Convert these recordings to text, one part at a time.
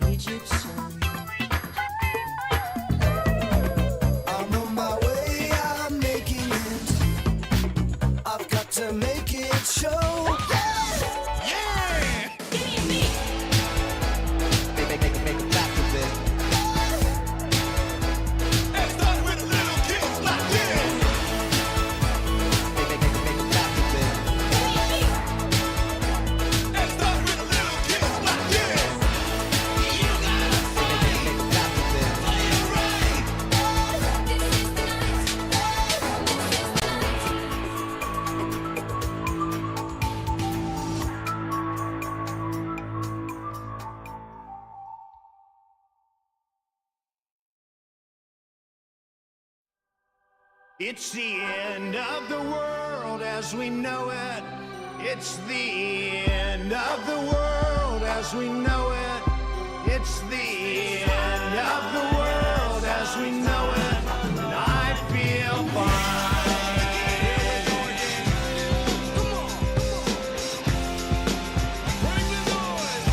Egyptian. I'm on my way, I'm making it. I've got to make it show. Yeah! Make it back a bit. Let's start with a little kick like this. Make it back a bit. Let's start with a little kick like this. You gotta Make it back a bit. play it right. It's the end of the world as we know it. It's the end of the world as we know it. It's the end of the world as we know it. And I feel fine. Come on. Bring the noise.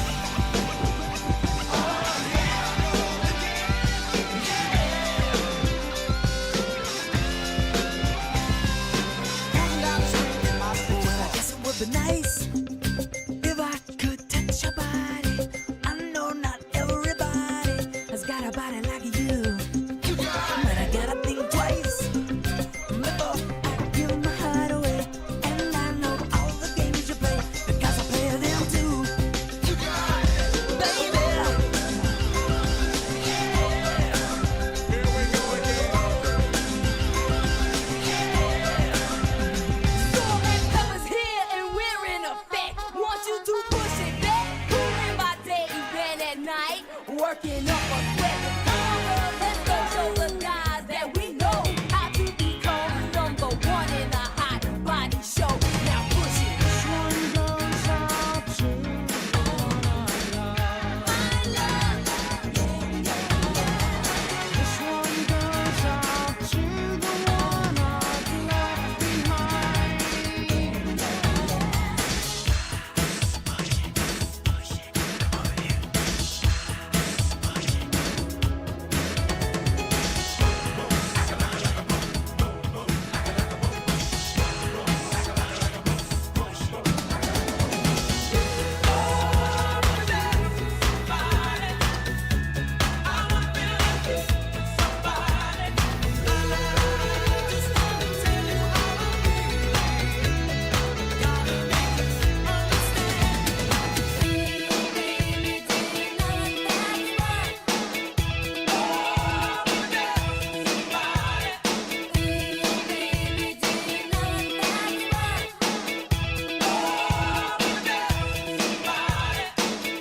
Well, I guess it would be nice if I could touch your body. I know not everybody has got a body like you, but I gotta think twice before I give my heart away. And I know all the games you play because I play them too, baby. Here we go again. Storm and Pepper's here and we're in effect. Want you to push it back. Cooling by day, even at night. Working up a sweat. Come on, girl, let's go show the guys that we know how to become number one in a hot body show. Now push it.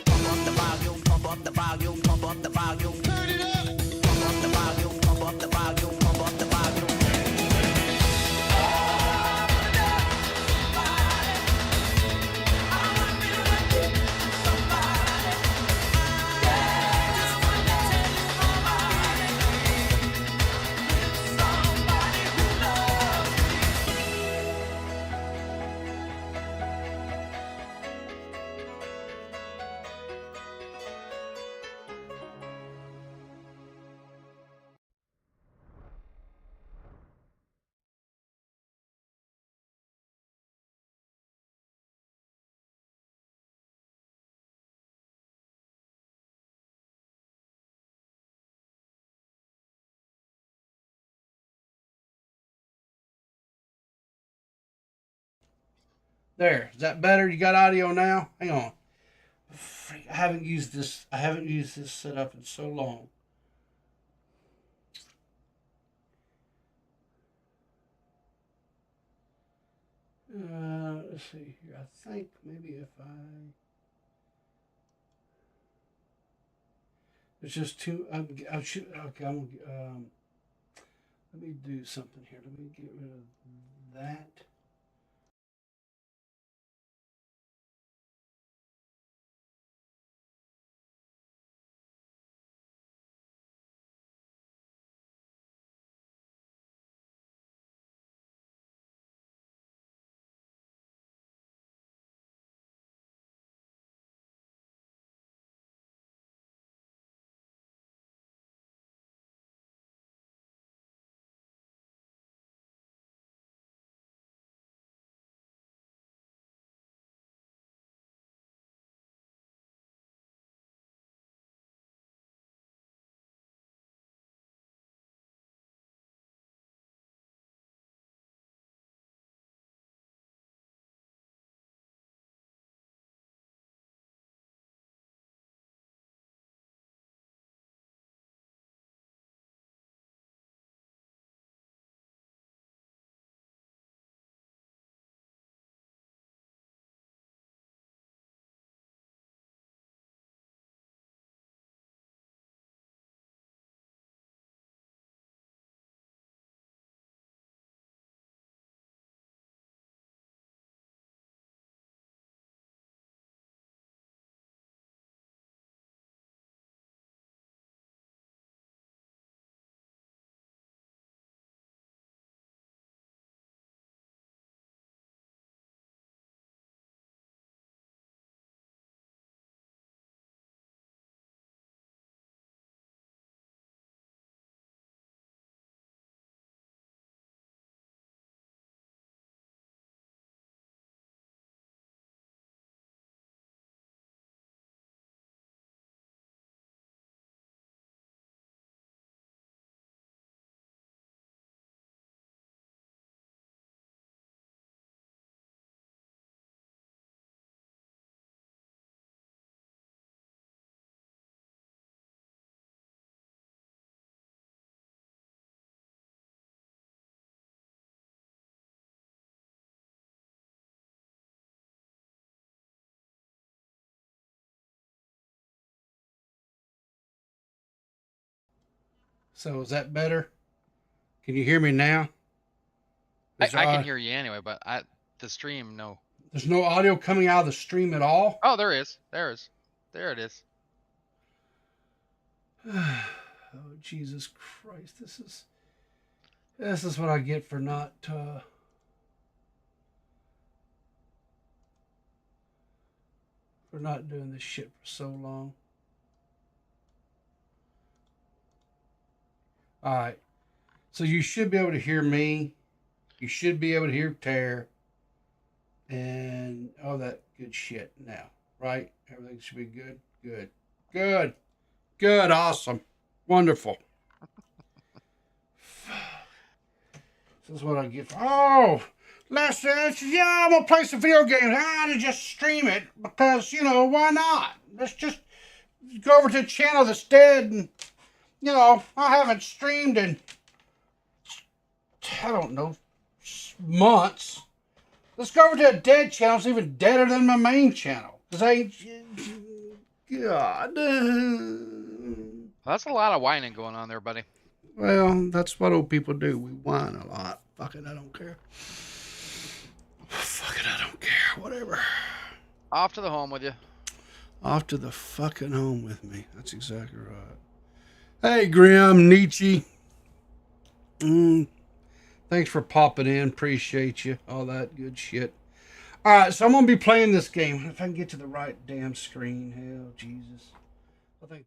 Pump up the volume, pump up the volume, pump up the volume. Turn it up. Pump up the volume, pump up the volume, pump up the volume. There, is that better? You got audio now? Hang on. Freak, I haven't used this. I haven't used this setup in so long. Let's see here. I think maybe if I. It's just too. I should. Okay, let me do something here. Let me get rid of that. So is that better? Can you hear me now? I can hear you anyway, but the stream, no. There's no audio coming out of the stream at all? Oh, there is. There it is. Oh, Jesus Christ. This is what I get for not doing this shit for so long. All right. So you should be able to hear me. You should be able to hear Tara. And all that good shit now, right? Everything should be good. Good. Good. Good. Awesome. Wonderful. This is what I get for. Oh, let's yeah, I'm gonna play some video games. To just stream it because, you know, why not? Let's just go over to a channel that's dead, and, you know, I haven't streamed in, I don't know, months. Let's go over to a dead channel. It's even deader than my main channel. Cause God. That's a lot of whining going on there, buddy. Well, that's what old people do. We whine a lot. Fuck it, I don't care. Fuck it, I don't care. Whatever. Off to the home with you. Off to the fucking home with me. That's exactly right. Hey, Grim, Nietzsche. Thanks for popping in. Appreciate you. All that good shit. All right, so I'm going to be playing this game. If I can get to the right damn screen. Hell, Jesus. I think.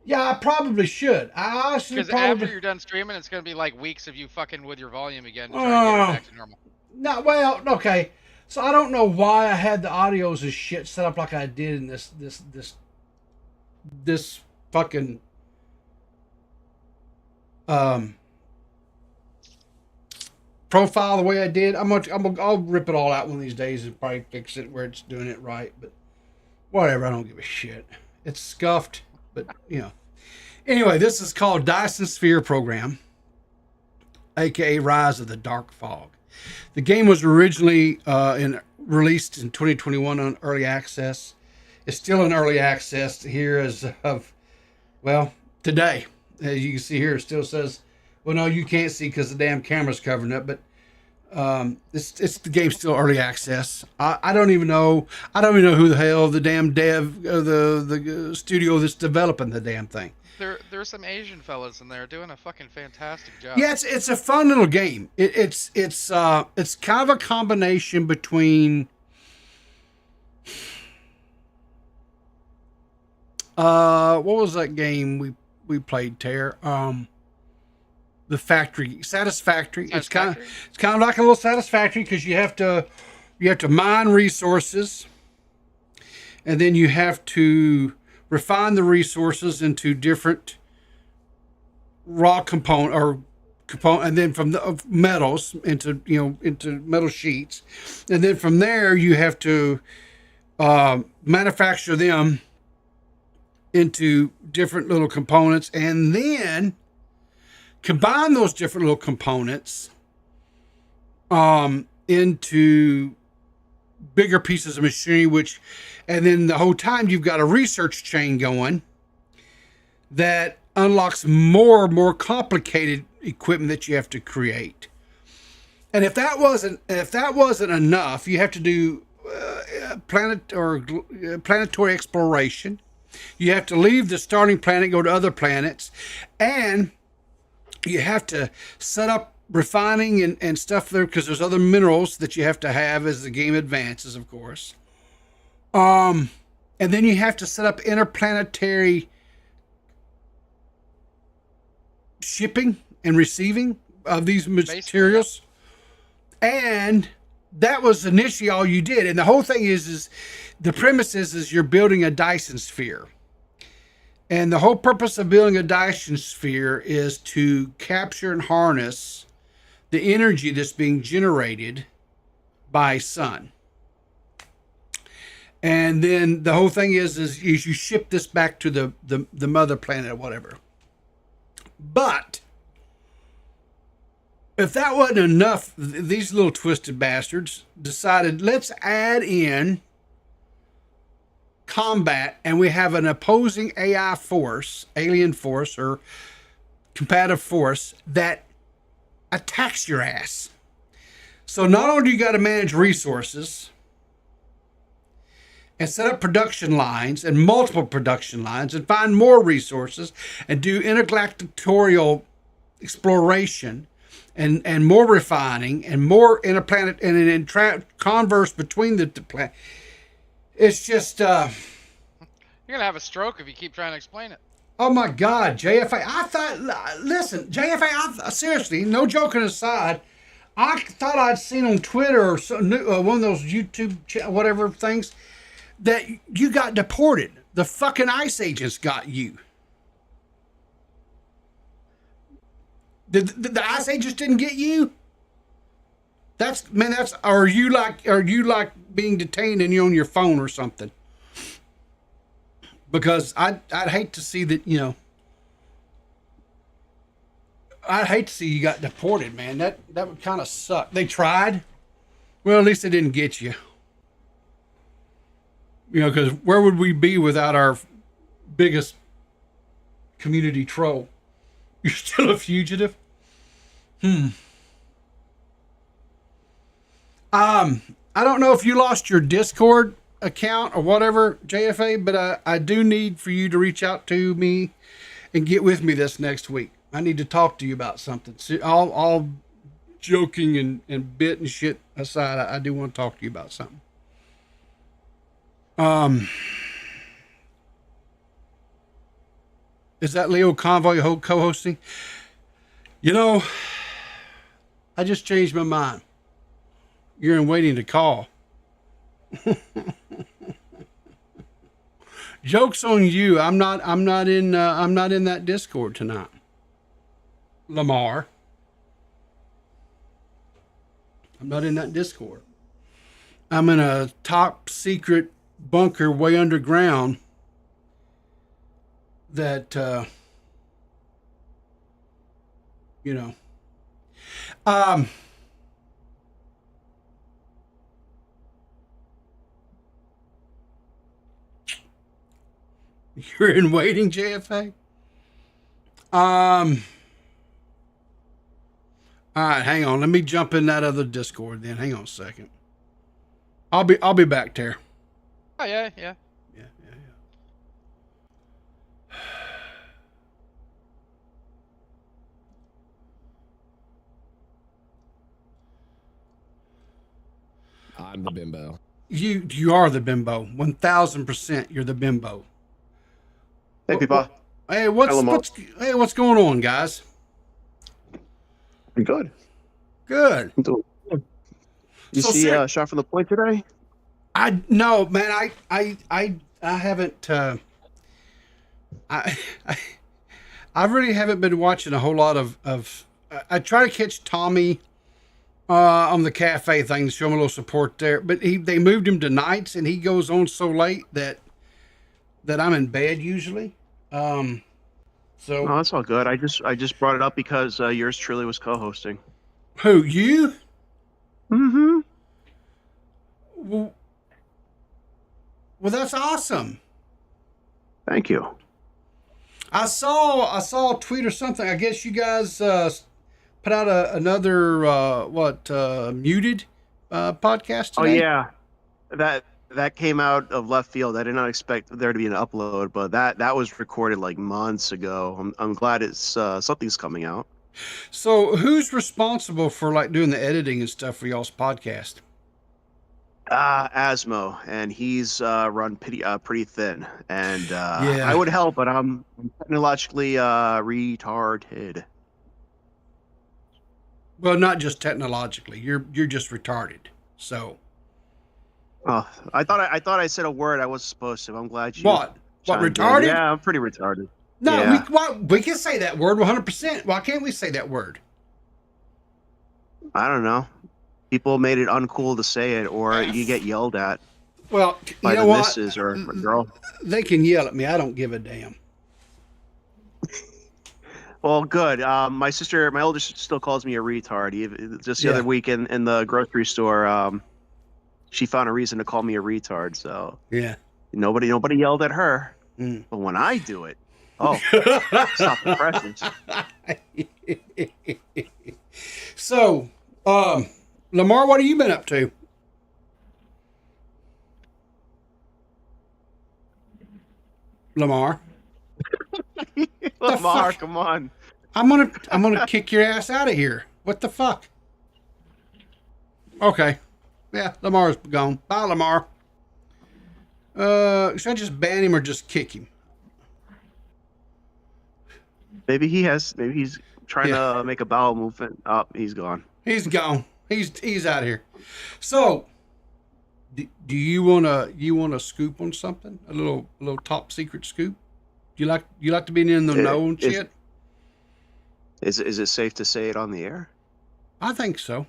Yeah, I probably should. I honestly Because probably. after you're done streaming, it's going to be like weeks of you fucking with your volume again to try and get it back to normal. No, well, okay. So I don't know why I had the audios and shit set up like I did in this fucking profile the way I did. I'll rip it all out one of these days and probably fix it where it's doing it right. But whatever, I don't give a shit. It's scuffed, but you know. Anyway, this is called Dyson Sphere Program, aka Rise of the Dark Fog. The game was originally released in 2021 on early access. It's still in early access here as of, well, today. As you can see here, it still says, well, no, you can't see because the damn camera's covering it, but it's the game's still early access. I don't even know. I don't even know who the hell the damn dev, the studio that's developing the damn thing. There's some Asian fellas in there doing a fucking fantastic job. Yeah, it's a fun little game. It's kind of a combination between what was that game we played, Tare? The Factory, Satisfactory. It's kind of like a little Satisfactory because you have to mine resources, and then you have to refine the resources into different raw component, and then from the metals into metal sheets, and then from there you have to manufacture them into different little components, and then combine those different little components into bigger pieces of machinery, and then the whole time you've got a research chain going that unlocks more and more complicated equipment that you have to create. And if that wasn't enough, you have to do planetary exploration. You have to leave the starting planet, go to other planets, and you have to set up refining and stuff there because there's other minerals that you have to have as the game advances, of course. And then you have to set up interplanetary shipping and receiving of these materials. And that was initially all you did. And the whole thing is the premise is you're building a Dyson sphere. And the whole purpose of building a Dyson sphere is to capture and harness the energy that's being generated by sun. And then the whole thing is you ship this back to the mother planet or whatever. But if that wasn't enough, these little twisted bastards decided, let's add in combat, and we have an opposing AI force, alien force, or combative force that attacks your ass. So not only do you got to manage resources and set up production lines and multiple production lines and find more resources and do intergalactic exploration and more refining and more interplanet and converse between the planet. It's just You're gonna have a stroke if you keep trying to explain it. oh my God, JFA! I thought, listen, JFA. Seriously, no joking aside, I thought I'd seen on Twitter or one of those YouTube whatever things that you got deported. The fucking ICE agents got you. The ICE agents didn't get you? Are you like being detained and you're on your phone or something? Because I'd hate to see that, you know. I'd hate to see you got deported, man. That would kind of suck. They tried. Well, at least they didn't get you. You know, because where would we be without our biggest community troll? You're still a fugitive? I don't know if you lost your Discord account or whatever, JFA, but I do need for you to reach out to me and get with me this next week. I need to talk to you about something. So all joking and bit and shit aside, I do want to talk to you about something. Is that Leo Convoy co-hosting? You know, I just changed my mind. You're in waiting to call. Joke's on you. I'm not in that Discord tonight. Lamar. I'm not in that Discord. I'm in a top secret bunker way underground that you know. You're in waiting, JFA? All right, hang on. Let me jump in that other Discord then. Hang on a second. I'll be back there. Oh yeah. Yeah. I'm the bimbo. You are the bimbo. 1000%. You're the bimbo. Hey, people. Hey, what's going on, guys? I'm good. Good. I'm doing good. You So, see sir- Shot from the Point today? No, man. I haven't. I really haven't been watching a whole lot of. I try to catch Tommy on the cafe thing to show him a little support there, but they moved him to nights, and he goes on so late that I'm in bed usually. So No, that's all good. I just brought it up because yours truly was co-hosting. who you? Mm-hmm. Well, that's awesome. Thank you. I saw a tweet or something. I guess you guys put out another muted podcast Oh today. yeah, that came out of left field. I did not expect there to be an upload, but that was recorded like months ago. I'm glad it's something's coming out. So who's responsible for like doing the editing and stuff for y'all's podcast? Asmo, and he's run pretty thin, and Yeah. I would help, but I'm technologically retarded. Well, not just technologically. You're just retarded. So Oh, I thought I said a word I wasn't supposed to. I'm glad you. what? What, chimed in. retarded? Yeah, I'm pretty retarded. No, Yeah. we can say that word 100%. Why can't we say that word? I don't know. People made it uncool to say it, or you get yelled at Well, by you know the what? missus or a girl. They can yell at me. I don't give a damn. Well, good. My sister, my older sister, still calls me a retard. Just the Yeah. other week in the grocery store, she found a reason to call me a retard. So Yeah. nobody yelled at her. Mm. But when I do it, oh, stop the presses. So, Lamar, what have you been up to? Lamar, Lamar, fuck? come on. I'm gonna kick your ass out of here. What the fuck? Okay, yeah, Lamar's gone. Bye, Lamar. Should I just ban him or just kick him? Maybe he's trying to make a bowel movement. Oh, he's gone. He's gone. He's out of here. So, do you wanna scoop on something? A little top secret scoop? Do you like to be in the know and shit? Is it safe to say it on the air? I think so.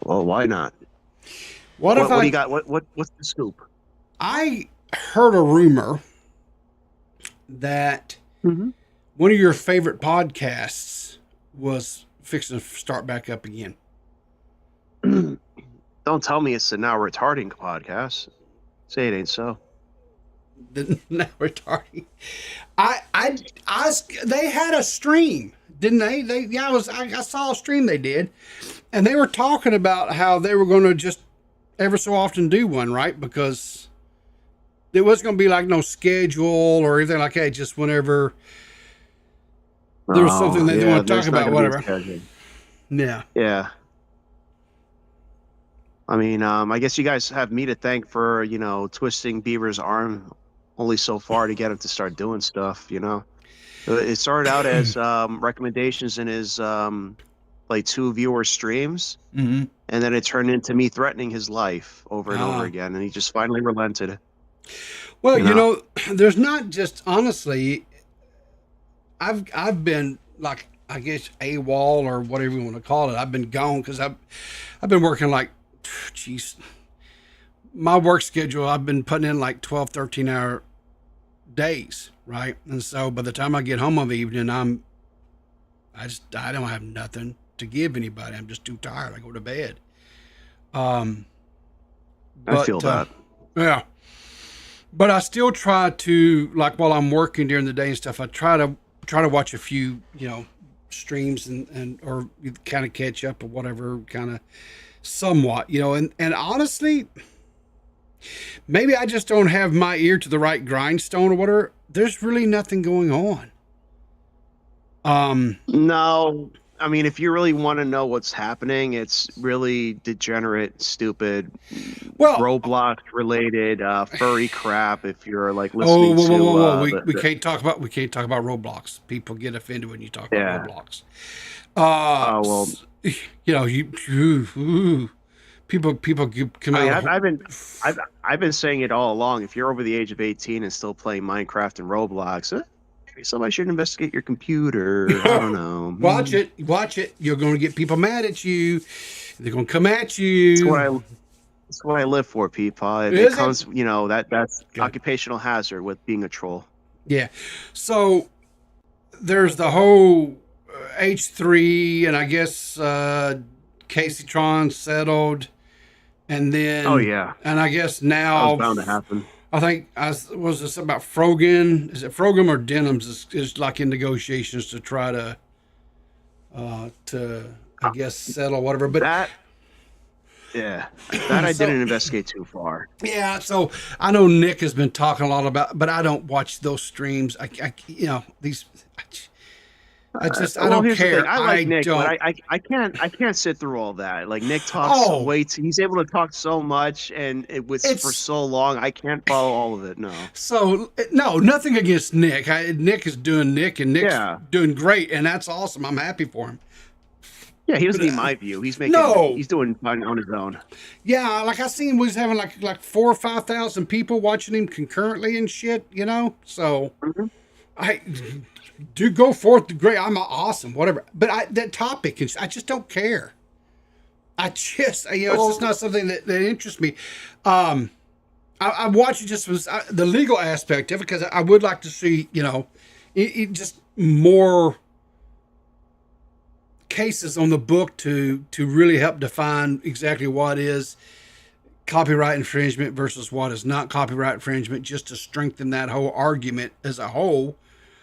Well, why not? What do you got? What's the scoop? I heard a rumor that Mm-hmm. one of your favorite podcasts was fixing to start back up again. Don't tell me it's the Now Retarding podcast. Say it ain't so. Now retarding. They had a stream, didn't they? I saw a stream they did, and they were talking about how they were going to just ever so often do one, right? Because there wasn't going to be like no schedule or anything like that. Just whenever there was something they didn't want to talk about, whatever. Yeah. Yeah. I mean, I guess you guys have me to thank for, twisting Beaver's arm only so far to get him to start doing stuff, It started out as recommendations in his like 2 viewer streams, Mm-hmm. and then it turned into me threatening his life over and over again, and he just finally relented. Well, there's not just, honestly, I've been like, I guess AWOL or whatever you want to call it. I've been gone because I've been working like, geez, my work schedule, I've been putting in like 12, 13 hour days, right? And so by the time I get home of the evening, I don't have nothing to give anybody. I'm just too tired. I go to bed. I feel that. Yeah. But I still try to, like, while I'm working during the day and stuff, I try to watch a few, streams and or kind of catch up or whatever, kind of somewhat, and honestly, maybe I just don't have my ear to the right grindstone or whatever. There's really nothing going on. No, I mean, if you really want to know what's happening, it's really degenerate, stupid, Roblox related, furry crap. If you're like listening whoa. We can't talk about Roblox. People get offended when you talk about Roblox. People come out. I've been saying it all along. If you're over the age of 18 and still playing Minecraft and Roblox, maybe somebody should investigate your computer. I don't know. Watch it. You're going to get people mad at you. They're going to come at you. That's what I live for, Peepaw. It comes, that's occupational hazard with being a troll. Yeah. So there's the whole H3, and I guess Casey Tron settled, and then and I guess now that was bound to happen. I think was this about Frogan? Is it Frogum or Denims is like in negotiations to try to I guess settle whatever. But that I didn't investigate too far. Yeah, so I know Nick has been talking a lot about, but I don't watch those streams. I don't care. I like Nick, but I can't sit through all that. Like Nick talks he's able to talk so much and for so long. I can't follow all of it. No. So no, nothing against Nick. Nick is doing Nick, and Nick's doing great, and that's awesome. I'm happy for him. Yeah, he doesn't But, need my view. He's no. he's doing fine on his own. Yeah, like I seen was having like 4 or 5,000 people watching him concurrently and shit, you know. So I do go forth. Great, I'm awesome, whatever. But that topic is, I just don't care. I just, it's just not something that interests me. I watch it just was the legal aspect of it because I would like to see, it just more cases on the book to really help define exactly what is copyright infringement versus what is not copyright infringement, just to strengthen that whole argument as a whole.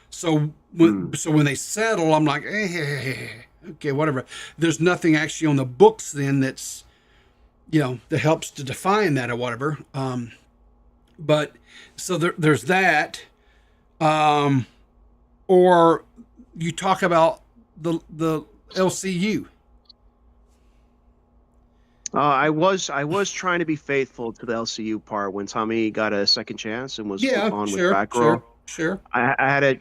So when they settle, I'm like, okay, whatever. There's nothing actually on the books then that's, that helps to define that or whatever. But so there's that. Or you talk about the LCU. I was trying to be faithful to the LCU part when Tommy got a second chance and was on with Batgirl. Sure. I had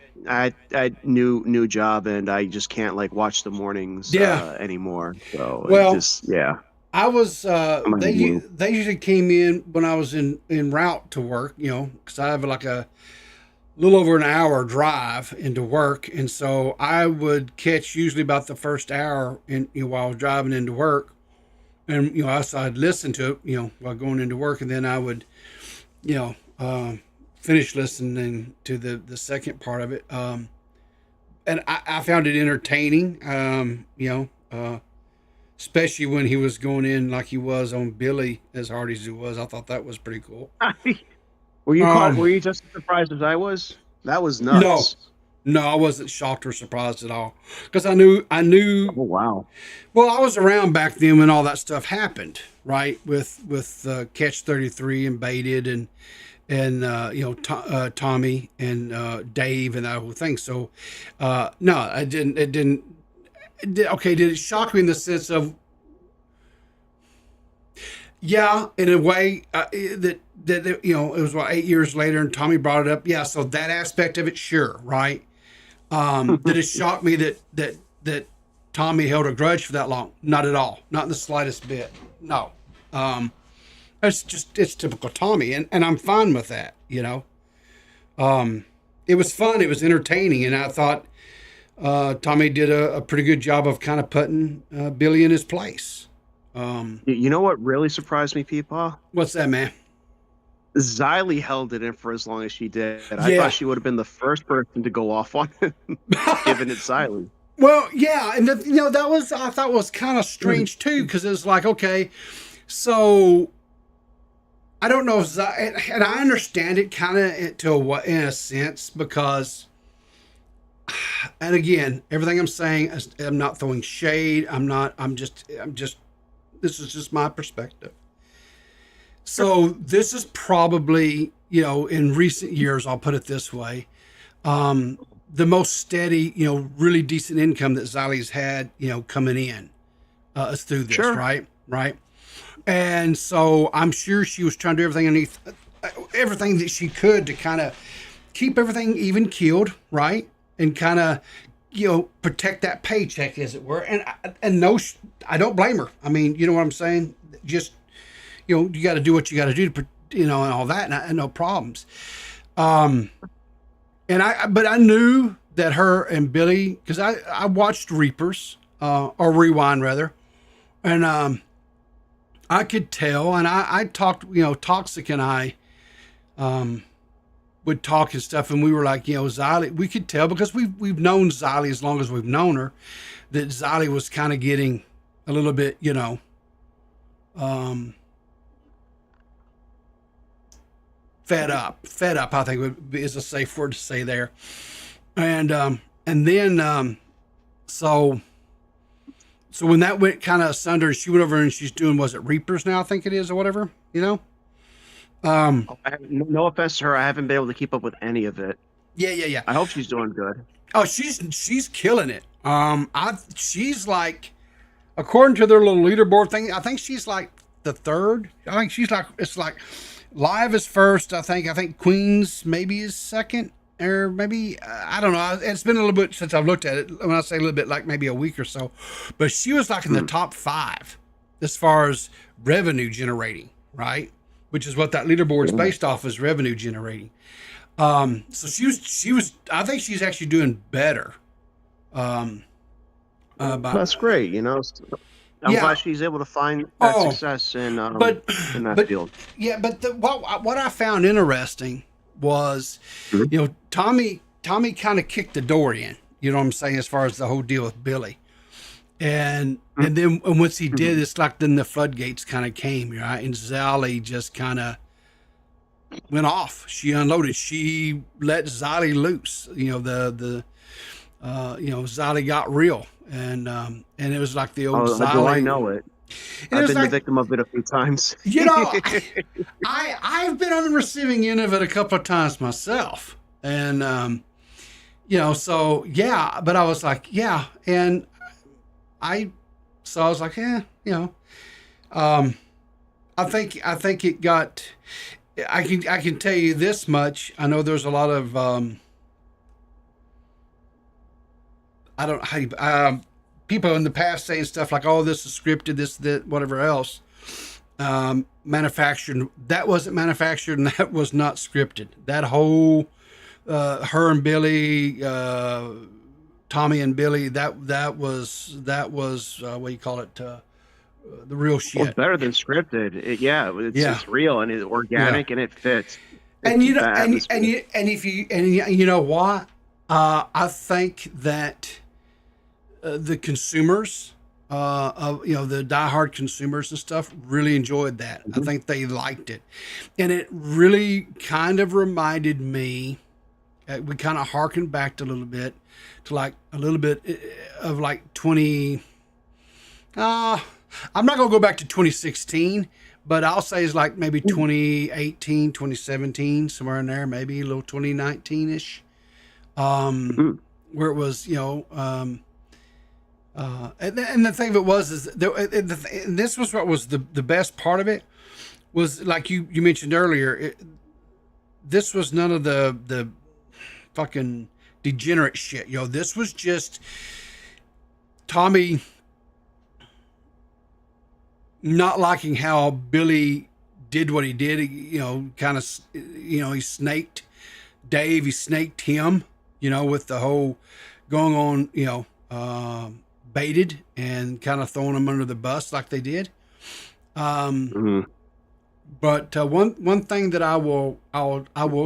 a new job and I just can't like watch the mornings anymore. So I was they usually came in when I was in route to work, because I have like a little over an hour drive into work, and so I would catch usually about the first hour while I was driving into work, and I'd listen to it while going into work, and then I would finish listening to the second part of it, and I found it entertaining, especially when he was going in like he was on Billy as hard as he was. I thought that was pretty cool. Were you just as surprised as I was? That was nuts. No, I wasn't shocked or surprised at all because I knew. Oh wow. Well, I was around back then when all that stuff happened, right? With Catch 33 and Baited and Tommy and Dave and that whole thing. So no, I didn't. It didn't. Okay, did it shock me in the sense of? Yeah, in a way that it was 8 years later, and Tommy brought it up. Yeah, so that aspect of it, sure, right? Did it shock me that Tommy held a grudge for that long? Not at all, not in the slightest bit. No, it's typical Tommy, and I'm fine with that. It was fun, it was entertaining, and I thought Tommy did a pretty good job of kind of putting Billy in his place. You know what really surprised me, Peepaw? What's that, man? Xylee held it in for as long as she did. I thought she would have been the first person to go off on it, given it Xylee. Well, yeah, and that was, I thought, was kind of strange too, because it was like, okay, so I don't know if and I understand it kind of in a sense, because, and again, everything I'm saying, I'm not throwing shade. I'm just. This is just my perspective. So this is probably, in recent years, I'll put it this way, the most steady, really decent income that Xylee's had, coming in through this, right? Right. And so I'm sure she was trying to do everything that she could to kind of keep everything even keeled, right? And kind of, protect that paycheck, as it were. And no, I don't blame her. I mean, you know what I'm saying? Just, you got to do what you got to do to, and all that, and no problems. But I knew that her and Billy, because I watched Reapers, or Rewind rather, and I could tell, and I talked, Toxic and I would talk and stuff, and we were like, Xylee, we could tell, because we've known Xylee as long as we've known her, that Xylee was kind of getting a little bit, fed up, I think is a safe word to say there. And then so when that went kind of asunder, she went over and she's doing, was it Reapers now, I think it is, or whatever, no offense to her, I haven't been able to keep up with any of it. Yeah. I hope she's doing good. Oh, she's killing it. She's like, according to their little leaderboard thing, I think she's like the third. I think she's like, it's like Live is first. I think Queens maybe is second, or maybe I don't know. It's been a little bit since I've looked at it. When I say a little bit, like maybe a week or so, but she was like in the top 5 as far as revenue generating, right? Which is what that leaderboard's based off, is revenue generating. So she was. I think she's actually doing better. That's great. You know, I'm Yeah. glad she's able to find that Oh, success in but that field. yeah, but what I found interesting was, you know, Tommy kind of kicked the door in. You know what I'm saying, as far as the whole deal with Billy, and then once he did, it's like then the floodgates kind of came, right? And Zali just kind of went off. She unloaded. She let Zali loose. You know, Zali got real, and it was like the old Zali. Do I know it? And I've it was been the like, victim of it a few times. you know, I've been on the receiving end of it a couple of times myself, and you know, so yeah. But I was like, yeah, and I was like, yeah, you know, I think it got. I can tell you this much. I know there's a lot of I don't how you, people in the past saying stuff like, "Oh, this is scripted, this, that, whatever else." Manufactured. That wasn't manufactured, and that was not scripted. That whole her and Billy, Tommy and Billy. That was what do you call it? The real shit. Well, better than scripted. It's real and it's organic and it fits. And you know, and if you know what, I think that the consumers, of the diehard consumers and stuff, really enjoyed that. I think they liked it, and it really kind of reminded me. We kind of harkened back to a little bit of like 20. I'm not going to go back to 2016, but I'll say it's like maybe 2018, 2017, somewhere in there, maybe a little 2019-ish, where it was, and the thing of it was, is and this was what was the best part of it, was like you mentioned earlier, this was none of the fucking degenerate shit. This was just Tommy not liking how Billy did what he did. He snaked Dave, he snaked him, with the whole going on, baited and kind of throwing him under the bus like they did. But one thing that I will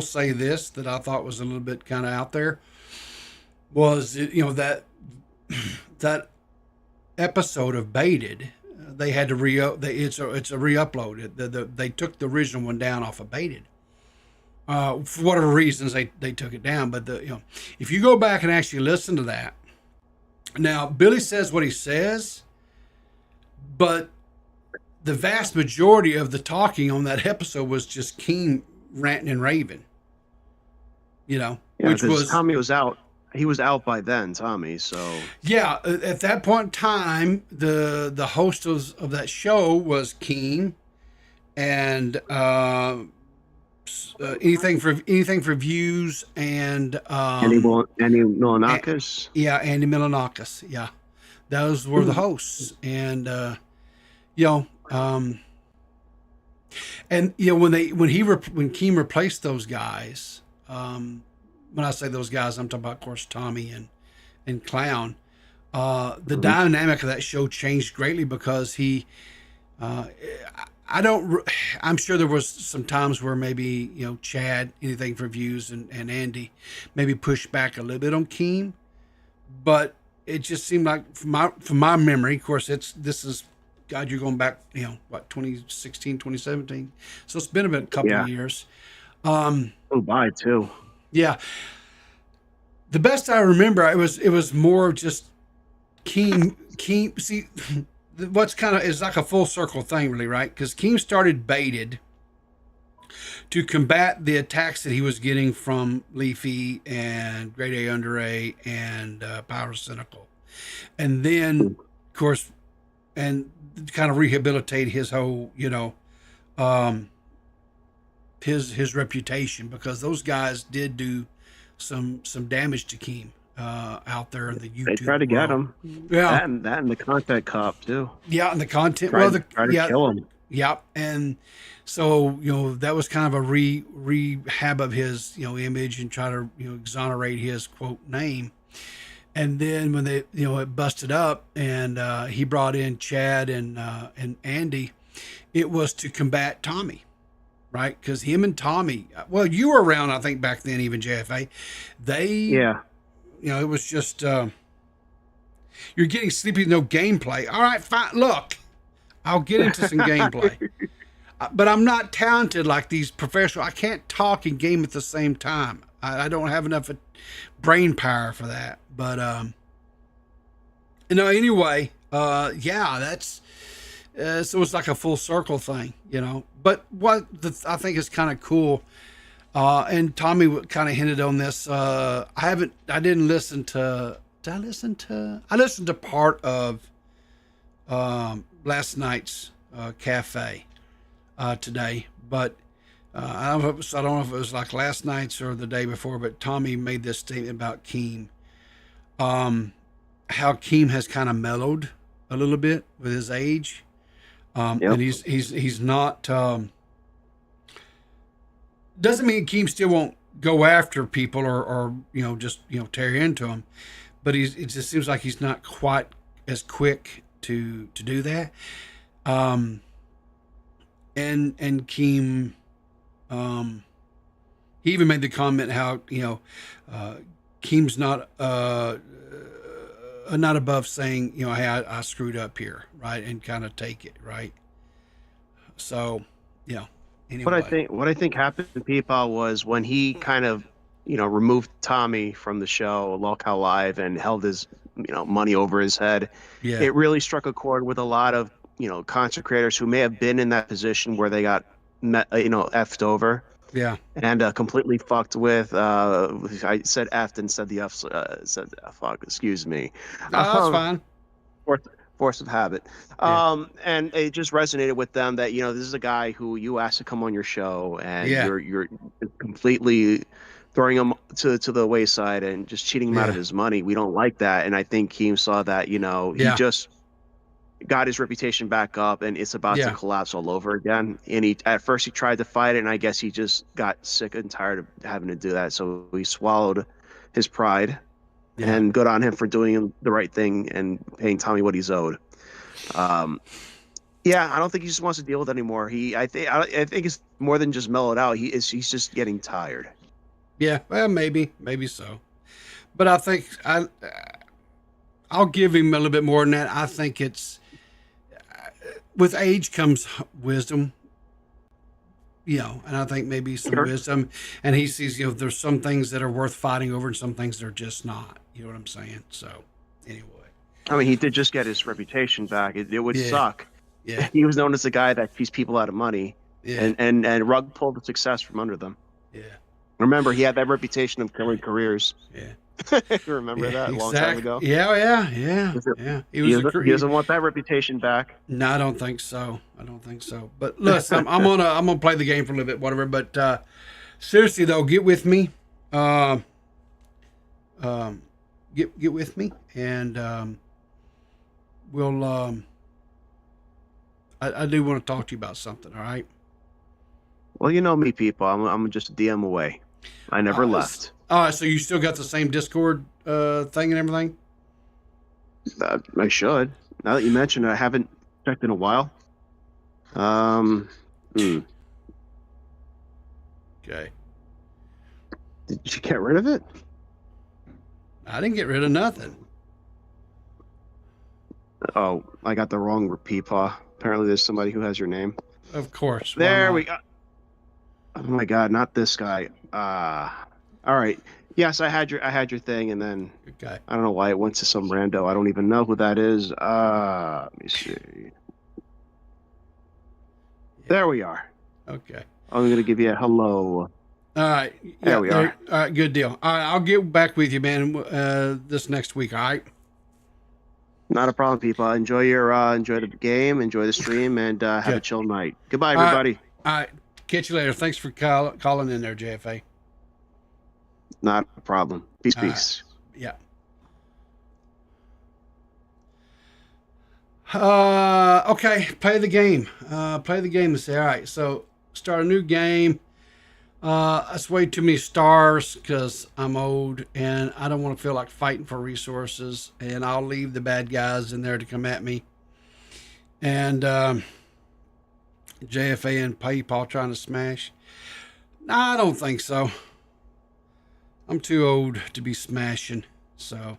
say this, that I thought was a little bit kind of out there, was, that episode of Baited, they had to it's a re-upload. They took the original one down off of Baited. For whatever reasons they took it down. But if you go back and actually listen to that, now Billy says what he says, but the vast majority of the talking on that episode was just King ranting and raving. Which was Tommy was out. He was out by then, Tommy. So yeah, at that point in time, the host of that show was King, and anything for views, and Andy Milonakis. Yeah, Andy Milonakis. Yeah, those were the hosts, and when King replaced those guys. When I say those guys, I'm talking about, of course, Tommy and Clown. The dynamic of that show changed greatly because I'm sure there was some times where maybe, Chad, anything for views, and Andy maybe pushed back a little bit on Keem, but it just seemed like, from my memory, of course, God, you're going back, 2016, 2017. So it's been a couple of years. Bye too. Yeah. The best I remember, it was more just Keem. See, what's kind of is like a full circle thing, really, right? Because Keem started Baited to combat the attacks that he was getting from Leafy and Grade A Under A and Power Cynical, and then, of course, and kind of rehabilitate his whole, his reputation, because those guys did do some damage to Keem out there in the YouTube. They try to get world. him. Yeah, That and the content cop too. yeah, and the content. Try to yeah, kill him. yeah, and so that was kind of a rehab of his image and try to exonerate his quote name. And then when they it busted up and he brought in Chad and Andy, it was to combat Tommy, right? Because him and Tommy, well, you were around I think back then, even JFA. They it was just you're getting sleepy with no gameplay. All right, fine. Look, I'll get into some gameplay. But I'm not talented like these professional. I can't talk and game at the same time. I don't have enough brain power for that. But anyway, yeah, that's so it's like a full circle thing, But what I think is kind of cool, and Tommy kind of hinted on this. I didn't listen to. Did I listen to? I listened to part of last night's cafe. Today, but I don't know if it was like last night's or the day before, but Tommy made this statement about Keem, how Keem has kind of mellowed a little bit with his age, and he's not. Doesn't mean Keem still won't go after people or just tear into them, but it just seems like he's not quite as quick to do that. And Keem, he even made the comment how Keem's not above saying hey, I screwed up here, right, and kind of take it, right. So anyway. What I think happened to Peepaw was when he kind of removed Tommy from the show Locale Live and held his money over his head. Yeah. It really struck a chord with a lot of content creators who may have been in that position where they got effed over. Yeah. And completely fucked with. I said effed and said the F. Said fuck. Excuse me. No, that's fine. Force of habit. Yeah. And it just resonated with them that this is a guy who you asked to come on your show, and you're completely throwing him to the wayside and just cheating him out of his money. We don't like that. And I think Keem saw that. He just got his reputation back up, and it's about to collapse all over again. And at first he tried to fight it, and I guess he just got sick and tired of having to do that. So he swallowed his pride, and good on him for doing the right thing and paying Tommy what he's owed. I don't think he just wants to deal with it anymore. I think it's more than just mellowed out. He's just getting tired. Yeah, well, maybe so, but I think I'll give him a little bit more than that. I think it's with age comes wisdom, and I think maybe some wisdom. And he sees, there's some things that are worth fighting over and some things that are just not. You know what I'm saying? So, anyway. I mean, he did just get his reputation back. It would suck. Yeah. He was known as the guy that cheats people out of money. Yeah. And Rug pulled the success from under them. Yeah. Remember, he had that reputation of killing careers. Yeah. Remember that a long time ago? Yeah. He doesn't want that reputation back. No, I don't think so. But listen, I'm gonna play the game for a little bit, whatever. But seriously though, get with me. Get with me, and we'll. I do want to talk to you about something. All right. Well, you know me, people. I'm just a DM away. I never left. All right, so you still got the same Discord thing and everything? I should. Now that you mention it, I haven't checked in a while. Okay. Did you get rid of it? I didn't get rid of nothing. Oh, I got the wrong Peepaw. Apparently there's somebody who has your name. Of course. There we go. Oh my God, not this guy. All right. Yes, I had your thing, and then okay. I don't know why it went to some rando. I don't even know who that is. Let me see. Yeah. There we are. Okay. I'm gonna give you a hello. All right. There we are. All right. Good deal. All right. I'll get back with you, man. This next week. All right. Not a problem, people. Enjoy the game, enjoy the stream, and have a chill night. Goodbye, everybody. All right. Catch you later. Thanks for calling in there, JFA. Not a problem. Peace, All right. peace. Yeah. Okay, play the game. Play the game and say, all right, so start a new game. That's way too many stars because I'm old and I don't want to feel like fighting for resources. And I'll leave the bad guys in there to come at me. And JFA and PayPal trying to smash. Nah, I don't think so. I'm too old to be smashing. So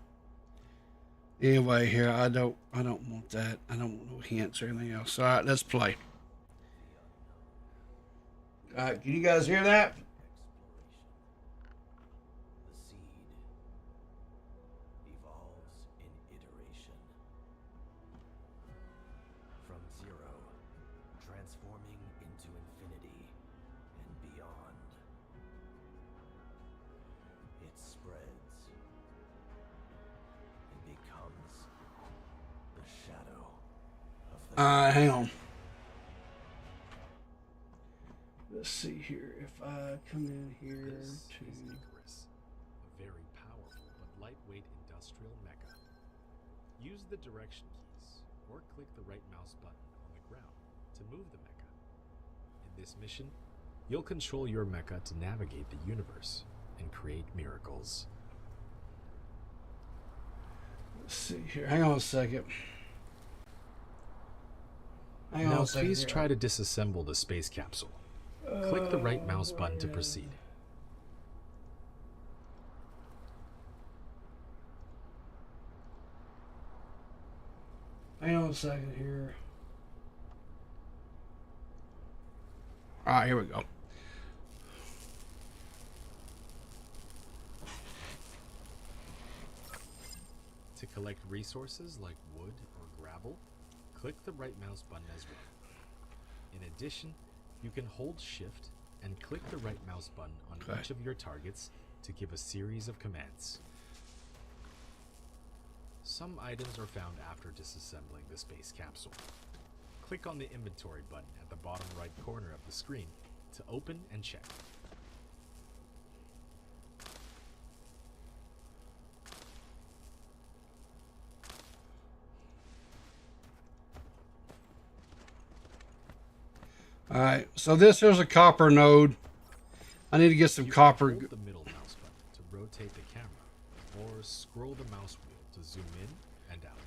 anyway, here I don't want that. I don't want no hints or anything else. All right, let's play. All right, can you guys hear that? The seed evolves in iteration. From zero, transforming into infinity and beyond. It spreads and becomes the shadow of the Hang on. Let's see here. If I come in here This to... is Icarus, a very powerful but lightweight industrial mecha. Use the direction keys or click the right mouse button on the ground to move the mecha. In this mission, you'll control your mecha to navigate the universe and create miracles. Let's see here. Hang on a second. Hang on Now a second please here. try to disassemble the space capsule. Click the right mouse button to proceed. Hang on a second here. All right, here we go. To collect resources like wood or gravel, click the right mouse button as well. In addition, you can hold shift and click the right mouse button on Okay. each of your targets to give a series of commands. Some items are found after disassembling the space capsule. Click on the inventory button at the bottom right corner of the screen to open and check. All right, so this here's a copper node. I need to get some You can copper. hold the middle mouse button to rotate the camera, or scroll the mouse wheel to zoom in and out.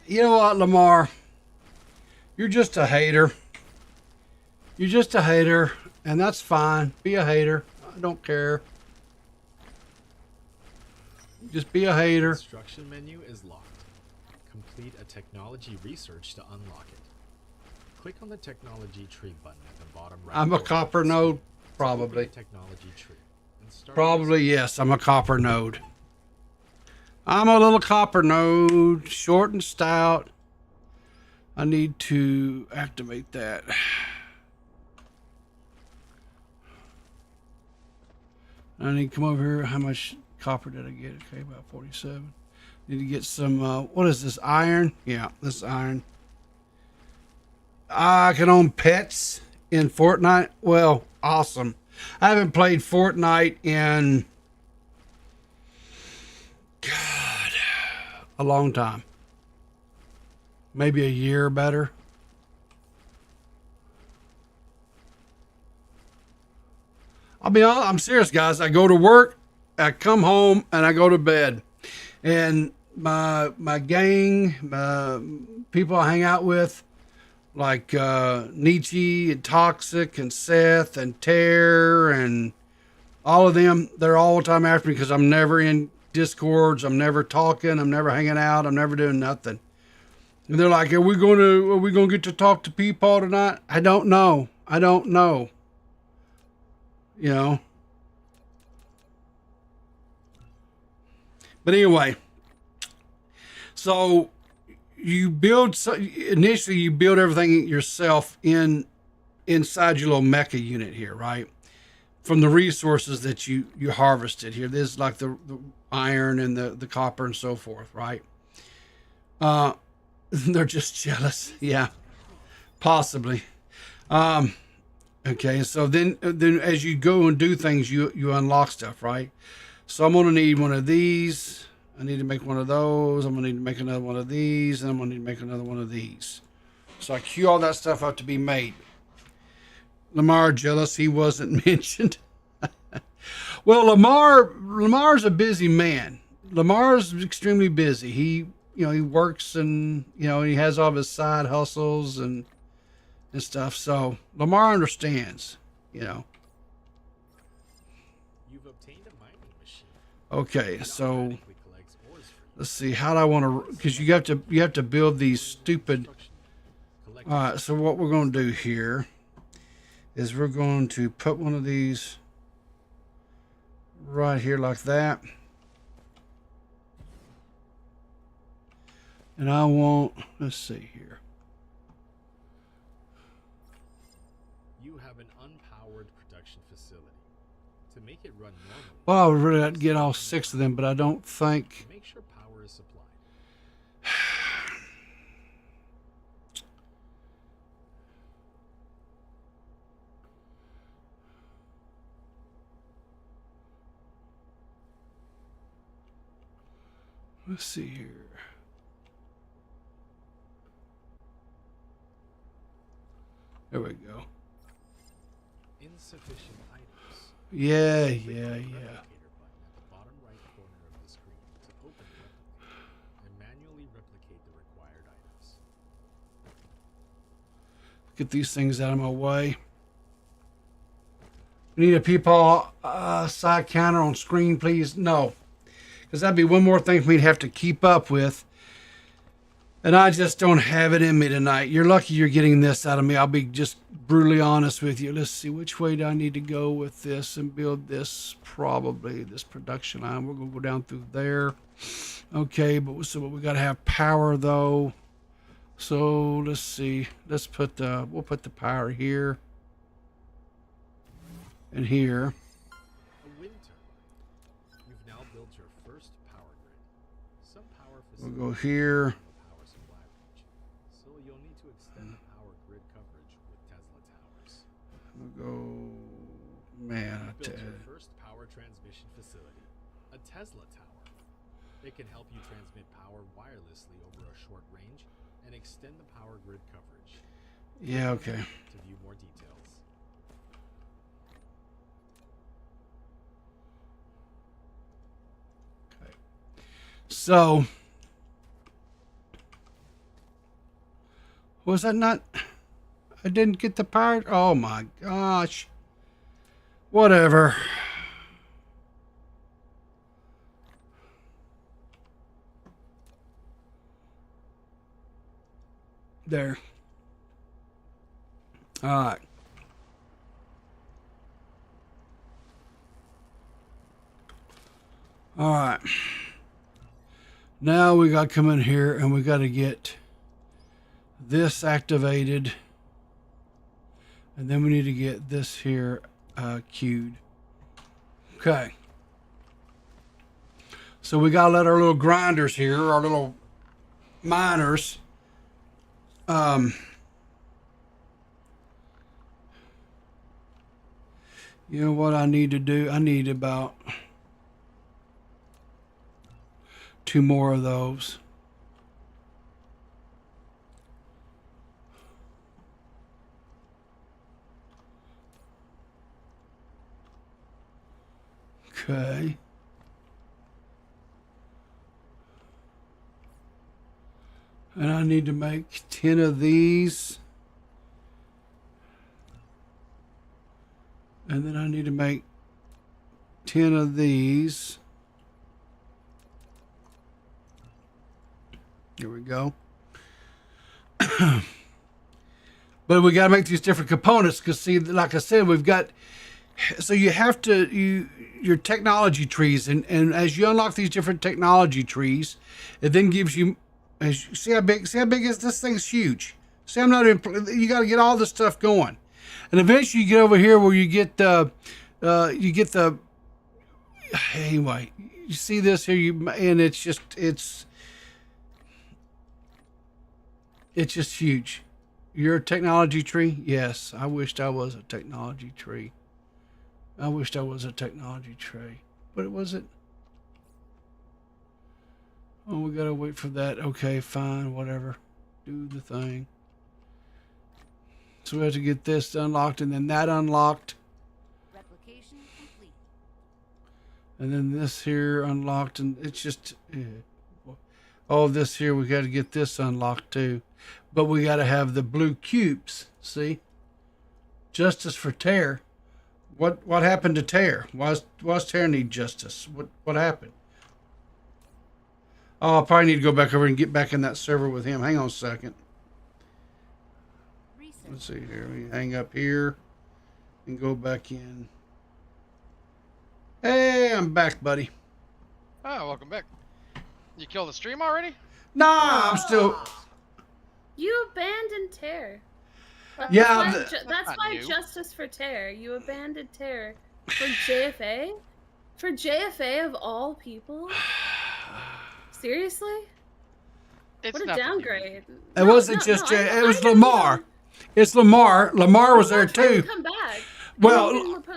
You know what, Lamar? You're just a hater. You're just a hater, and that's fine. Be a hater. I don't care. Just be a hater. Instruction menu is locked. Complete a technology research to unlock it. Click on the technology tree button at the bottom right. I'm a corner of copper the screen node, to open probably. the technology tree and start Probably, yes, I'm a copper node. I'm a little copper node, short and stout. I need to activate that. I need to come over here. How much copper did I get? Okay, about 47. Need to get some, what is this, iron? Yeah, this is iron. I can own pets in Fortnite. Well, awesome. I haven't played Fortnite in, God, a long time. Maybe a year or better. I'll be honest, I'm serious, guys. I go to work, I come home, and I go to bed. And my gang, people I hang out with, like Nietzsche and Toxic and Seth and Tear and all of them, they're all the time after me because I'm never in Discords, I'm never talking, I'm never hanging out, I'm never doing nothing. And they're like, are we gonna get to talk to people tonight? I don't know. You know. But anyway, so initially you build everything yourself inside your little mecha unit here, right? From the resources that you harvested here. This is like the iron and the copper and so forth, right? They're just jealous. Yeah, possibly. Okay, so then as you go and do things, you unlock stuff, right? So I'm gonna need one of these. I need to make one of those. I'm gonna need to make another one of these, and I'm gonna need to make another one of these. So I queue all that stuff up to be made. Lamar jealous he wasn't mentioned. Well, Lamar's a busy man. Lamar's extremely busy. He works and he has all of his side hustles and stuff. So Lamar understands. You've obtained a mining machine. Okay, so Automatically collects ores for you. let's see. How do I want to? Because you have to build these stupid. Collect All right. So what we're going to do here is we're going to put one of these right here like that. And I want, let's see here. You have an unpowered production facility. To make it run normally, Well, I would really like to get all 6 of them, but I don't think. make sure power is supplied. Let's see here. There we go. Insufficient items. Yeah. Replicator button at the bottom right corner of the screen to open the replicator and manually replicate the required items. Get these things out of my way. We need a people side counter on screen, please. No, because that'd be one more thing we'd have to keep up with. And I just don't have it in me tonight. You're lucky you're getting this out of me. I'll be just brutally honest with you. Let's see, which way do I need to go with this and build this? Probably this production line. We're going to go down through there. Okay, but we got to have power though. So let's see. We'll put the power here and here. A wind turbine. You've now built your first power grid. Some power We'll facilities go here. have a power supply range, so you'll need to extend the power grid coverage with Tesla towers. We'll go, man. I Built tell your you. first power transmission facility, a Tesla tower. It can help you transmit power wirelessly over a short range and extend the power grid coverage. Yeah, okay. To view more details. So, was that not? I didn't get the power. Oh my gosh. Whatever. There. All right. All right. Now we got to come in here and we got to get this activated. And then we need to get this here queued. Okay. So we got to let our little grinders here, our little miners, you know what I need to do? I need about 2 more of those. Okay. And I need to make 10 of these. And then I need to make 10 of these. Here we go. But we got to make these different components because, see, like I said, we've got. So you have to your technology trees, and as you unlock these different technology trees, it then gives you. As you see how big is this thing's huge. See, I'm not. You got to get all this stuff going, and eventually you get over here where you get the. Anyway, you see this here, and it's just huge. You're a technology tree? Yes. I wished I was a technology tree. I wished I was a technology tree. But was it? Oh, we gotta wait for that. Okay, fine, whatever. Do the thing. So we have to get this unlocked and then that unlocked. Replication complete. And then this here unlocked, and it's just all this here. We got to get this unlocked too, but we got to have the blue cubes. See, justice for Tear. What happened to Tear? Why's Tear need justice? What happened? Oh, I probably need to go back over and get back in that server with him. Hang on a second. Reset. Let's see here. We hang up here and go back in. Hey, I'm back, buddy. Oh, welcome back. You killed the stream already? Nah, I'm still. You abandoned Tear. Yeah, That's not why new. justice for Tear. You abandoned Tear for JFA? For JFA of all people? Seriously? It's What a nothing downgrade. It wasn't just Jay. I- It was I know you Lamar. don't- It's Lamar. Lamar was you there don't try to too. Come back. Well,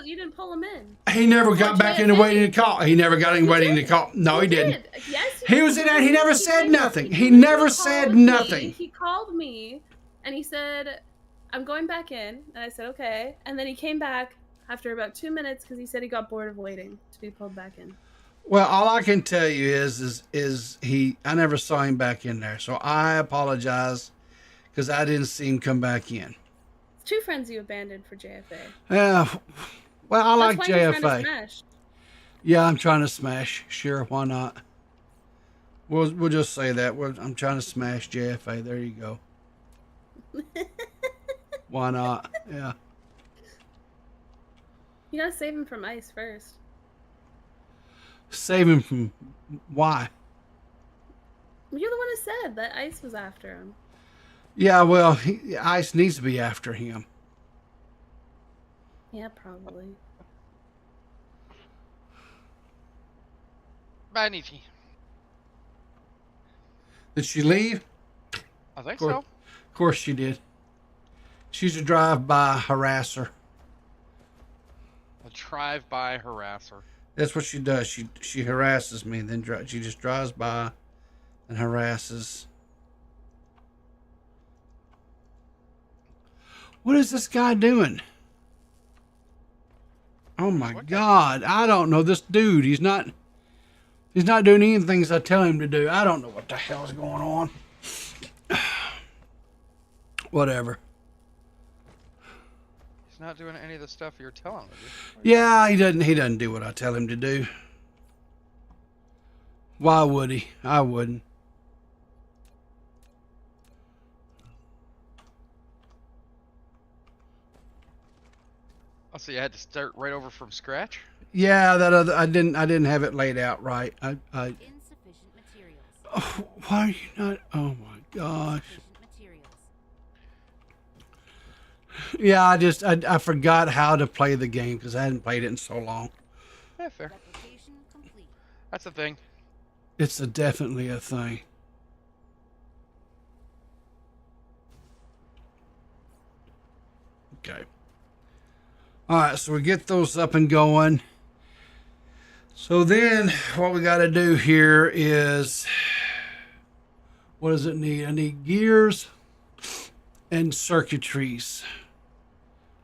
you didn't pull him in. he never got back into waiting to call. He never got in You waiting did. to call. No, You he didn't. did. Yes, He was in there. He never said did. nothing. He literally never said called me. nothing. He called me and he said, "I'm going back in," and I said, "Okay." And then he came back after about 2 minutes because he said he got bored of waiting to be pulled back in. Well, all I can tell you is he. I never saw him back in there, so I apologize because I didn't see him come back in. It's two friends you abandoned for JFA. Yeah. Well, I like That's why you're trying to JFA. smash. Yeah, I'm trying to smash. Sure, why not? We'll just say that. I'm trying to smash JFA. There you go. Why not? Yeah. You gotta save him from ice first. Save him from why? You're the one who said that ice was after him. Yeah, well, Ice needs to be after him. Yeah, probably. Bye, Nietzsche. Did she leave? I think Course. so. Of course she did. She's a drive-by harasser. A drive-by harasser. That's what she does. She harasses me, and then she just drives by and harasses. What is this guy doing? Oh my God! I don't know this dude. He's not doing any things I tell him to do. I don't know what the hell's going on. Whatever. He's not doing any of the stuff you're telling him to do. Yeah, he doesn't do what I tell him to do. Why would he? I wouldn't. Oh, so you had to start right over from scratch? Yeah, that other I didn't have it laid out right. I Insufficient materials. oh, why are you not? Oh my gosh. Insufficient materials. Yeah, I forgot how to play the game because I hadn't played it in so long. Yeah, fair. Replication complete. That's the thing. It's definitely a thing. Okay. All right, so we get those up and going. So then what we got to do here is, what does it need? I need gears and circuitries.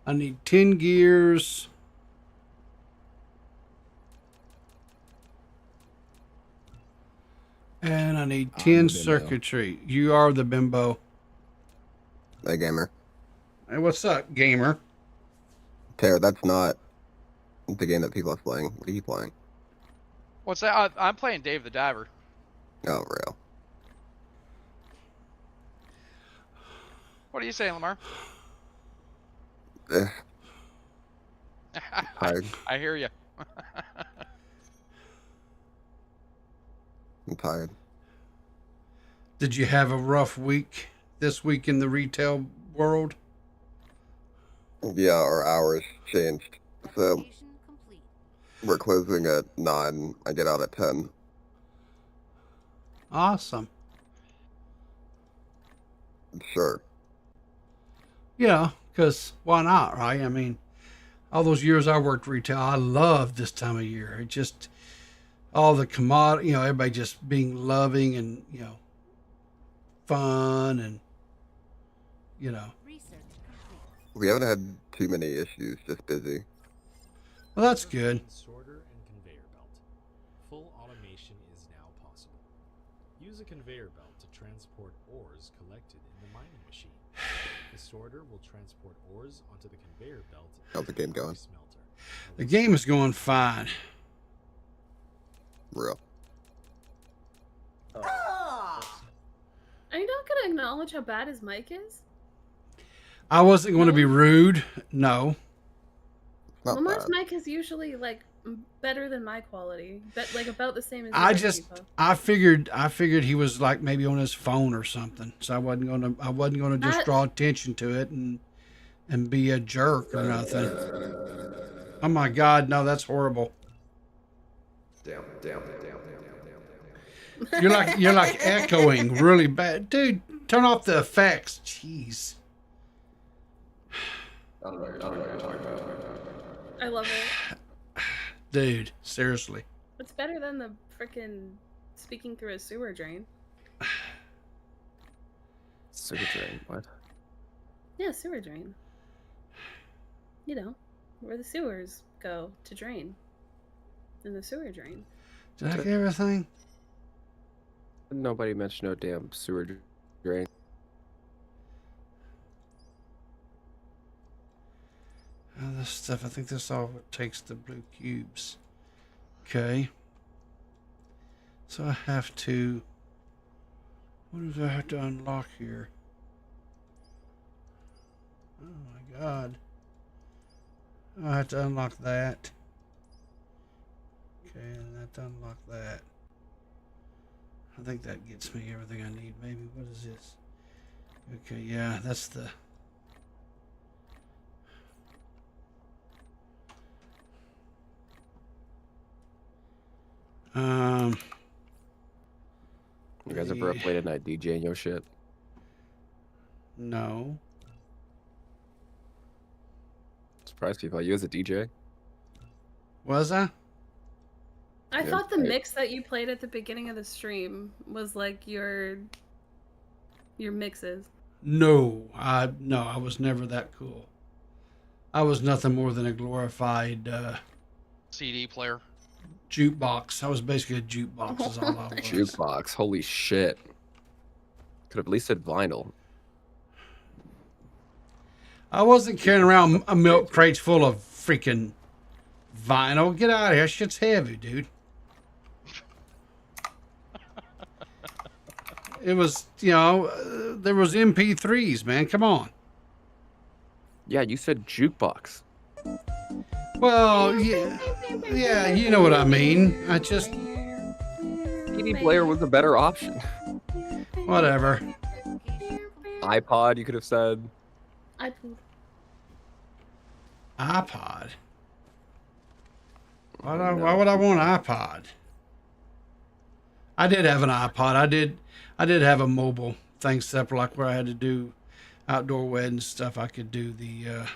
I need 10 gears. And I need 10 circuitry. You are the bimbo. Hey, gamer. Hey, what's up, gamer? Tara, that's not the game that people are playing. What are you playing? What's that? I'm playing Dave the Diver. Oh, real. What are you saying, Lamar? Eh, tired. I hear you. I'm tired. Did you have a rough week this week in the retail world? Yeah, our hours changed. So Replication complete. we're closing at 9. I get out at 10. Awesome. Sure. Yeah, because why not, right? I mean, all those years I worked retail, I loved this time of year. It just all the commodity, everybody just being loving and fun and you know. We haven't had too many issues, just busy. Well, that's good. Sorter and conveyor belt. Full automation is now possible. Use a conveyor belt to transport ores collected in the mining machine. The sorter will transport ores onto the conveyor belt. How's the game going? Smelter. The game is going fine. Real. Are you not gonna acknowledge how bad his mic is? I wasn't going to be rude. No. Not Lamar's bad. mic is usually like better than my quality, but like about the same as. I figured he was like maybe on his phone or something. So I wasn't gonna just draw attention to it and be a jerk or nothing. Oh my God, no, that's horrible. Damn. You're like echoing really bad, dude. Turn off the effects. Jeez. I don't know what you're talking about. I love it. Dude, seriously. It's better than the freaking speaking through a sewer drain. Sewer drain, what? Yeah, sewer drain. You know, where the sewers go to drain. In the sewer drain. Did I get everything? Nobody mentioned no damn sewer drain. This stuff, I think this all takes the blue cubes. Okay. So I have to... What do I have to unlock here? Oh my God. I have to unlock that. Okay, and I have to unlock that. I think that gets me everything I need. Maybe, what is this? Okay, yeah, that's the... You guys ever up late at night DJing your shit? No. Surprised people. You as a DJ? Was I? I Yeah, thought the right. mix that you played at the beginning of the stream was like your mixes. No, I was never that cool. I was nothing more than a glorified CD player. jukebox. I was basically a jukebox is all I was. Jukebox. Holy shit. Could have at least said vinyl. I wasn't carrying around a milk crates full of freaking vinyl. Get out of here. Shit's heavy, dude. It was, there was MP3s, man. Come on. Yeah, you said jukebox. Well, yeah, you know what I mean. I just, CD player was a better option. whatever. iPod, you could have said. iPod. Why would I want an iPod? I did have an iPod. I did have a mobile thing separate, like where I had to do outdoor wedding stuff. I could do the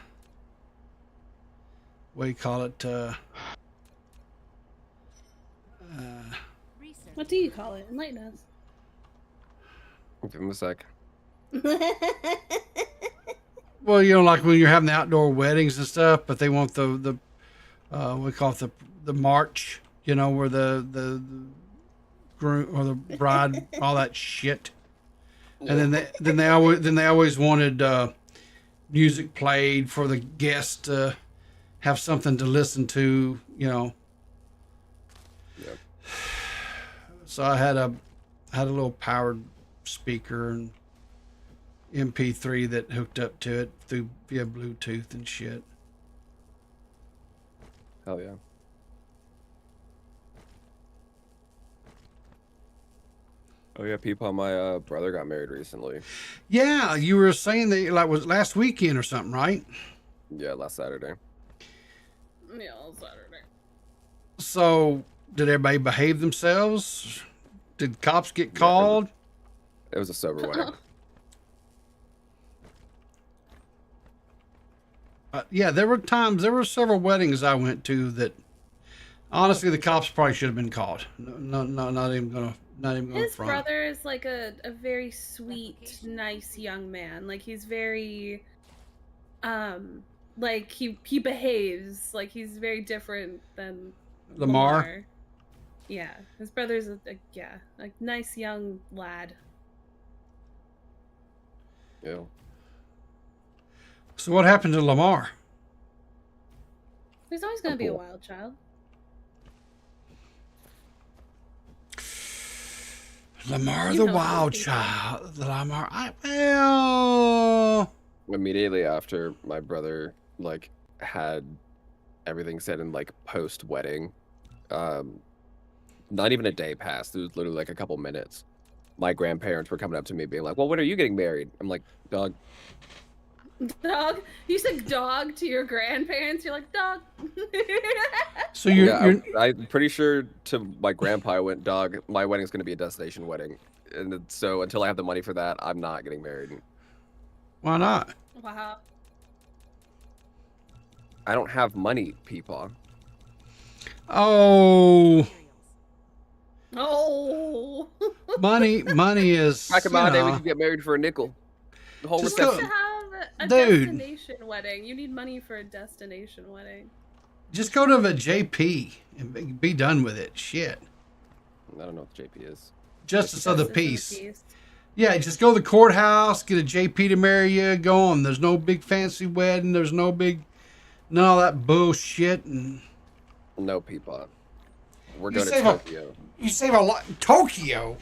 what do you call it? What do you call it? Enlighten us. Give him a sec. Well, like when you're having the outdoor weddings and stuff, but they want the we call it the march, where the groom or the bride, all that shit. And then they always wanted music played for the guests to have something to listen to, Yep. So I had a little powered speaker and MP3 that hooked up to it via Bluetooth and shit. Hell yeah. Oh yeah, Peepaw, my brother got married recently. Yeah, you were saying that like was last weekend or something, right? Yeah, last Saturday. Yeah, Saturday. So did everybody behave themselves? Did cops get called? It was a sober wedding. Yeah, there were several weddings I went to that, honestly, the cops probably should have been called. No, no, not even gonna His front. brother is like a very sweet, nice young man. Like he's very like he behaves like he's very different than Lamar? Yeah, his brother's yeah, like nice young lad. Yeah. So what happened to Lamar? He's always gonna be a wild child. Lamar You the know wild those people. child. Lamar, well, Immediately after my brother like had everything said in like post wedding, not even a day passed. It was literally like a couple minutes. My grandparents were coming up to me being like, "Well, when are you getting married?" I'm like, "Dog." Dog? You said dog to your grandparents? You're like, dog. so you're I'm pretty sure to my grandpa I went, "Dog, my wedding's gonna be a destination wedding, and so until I have the money for that, I'm not getting married." Why not? Wow. I don't have money, people. Oh, Oh. money is. Back in my day, we could get married for a nickel. The whole Just reception. To have a Dude. destination wedding, you need money for a destination wedding. Just go to the JP and be done with it. Shit. I don't know what the JP is. Justice of the Justice of peace. Yeah, just go to the courthouse, get a JP to marry you, go on. There's no big fancy wedding. There's no big, none of that bullshit. And No, people. We're You going to save a- Tokyo. you save a lot. Tokyo.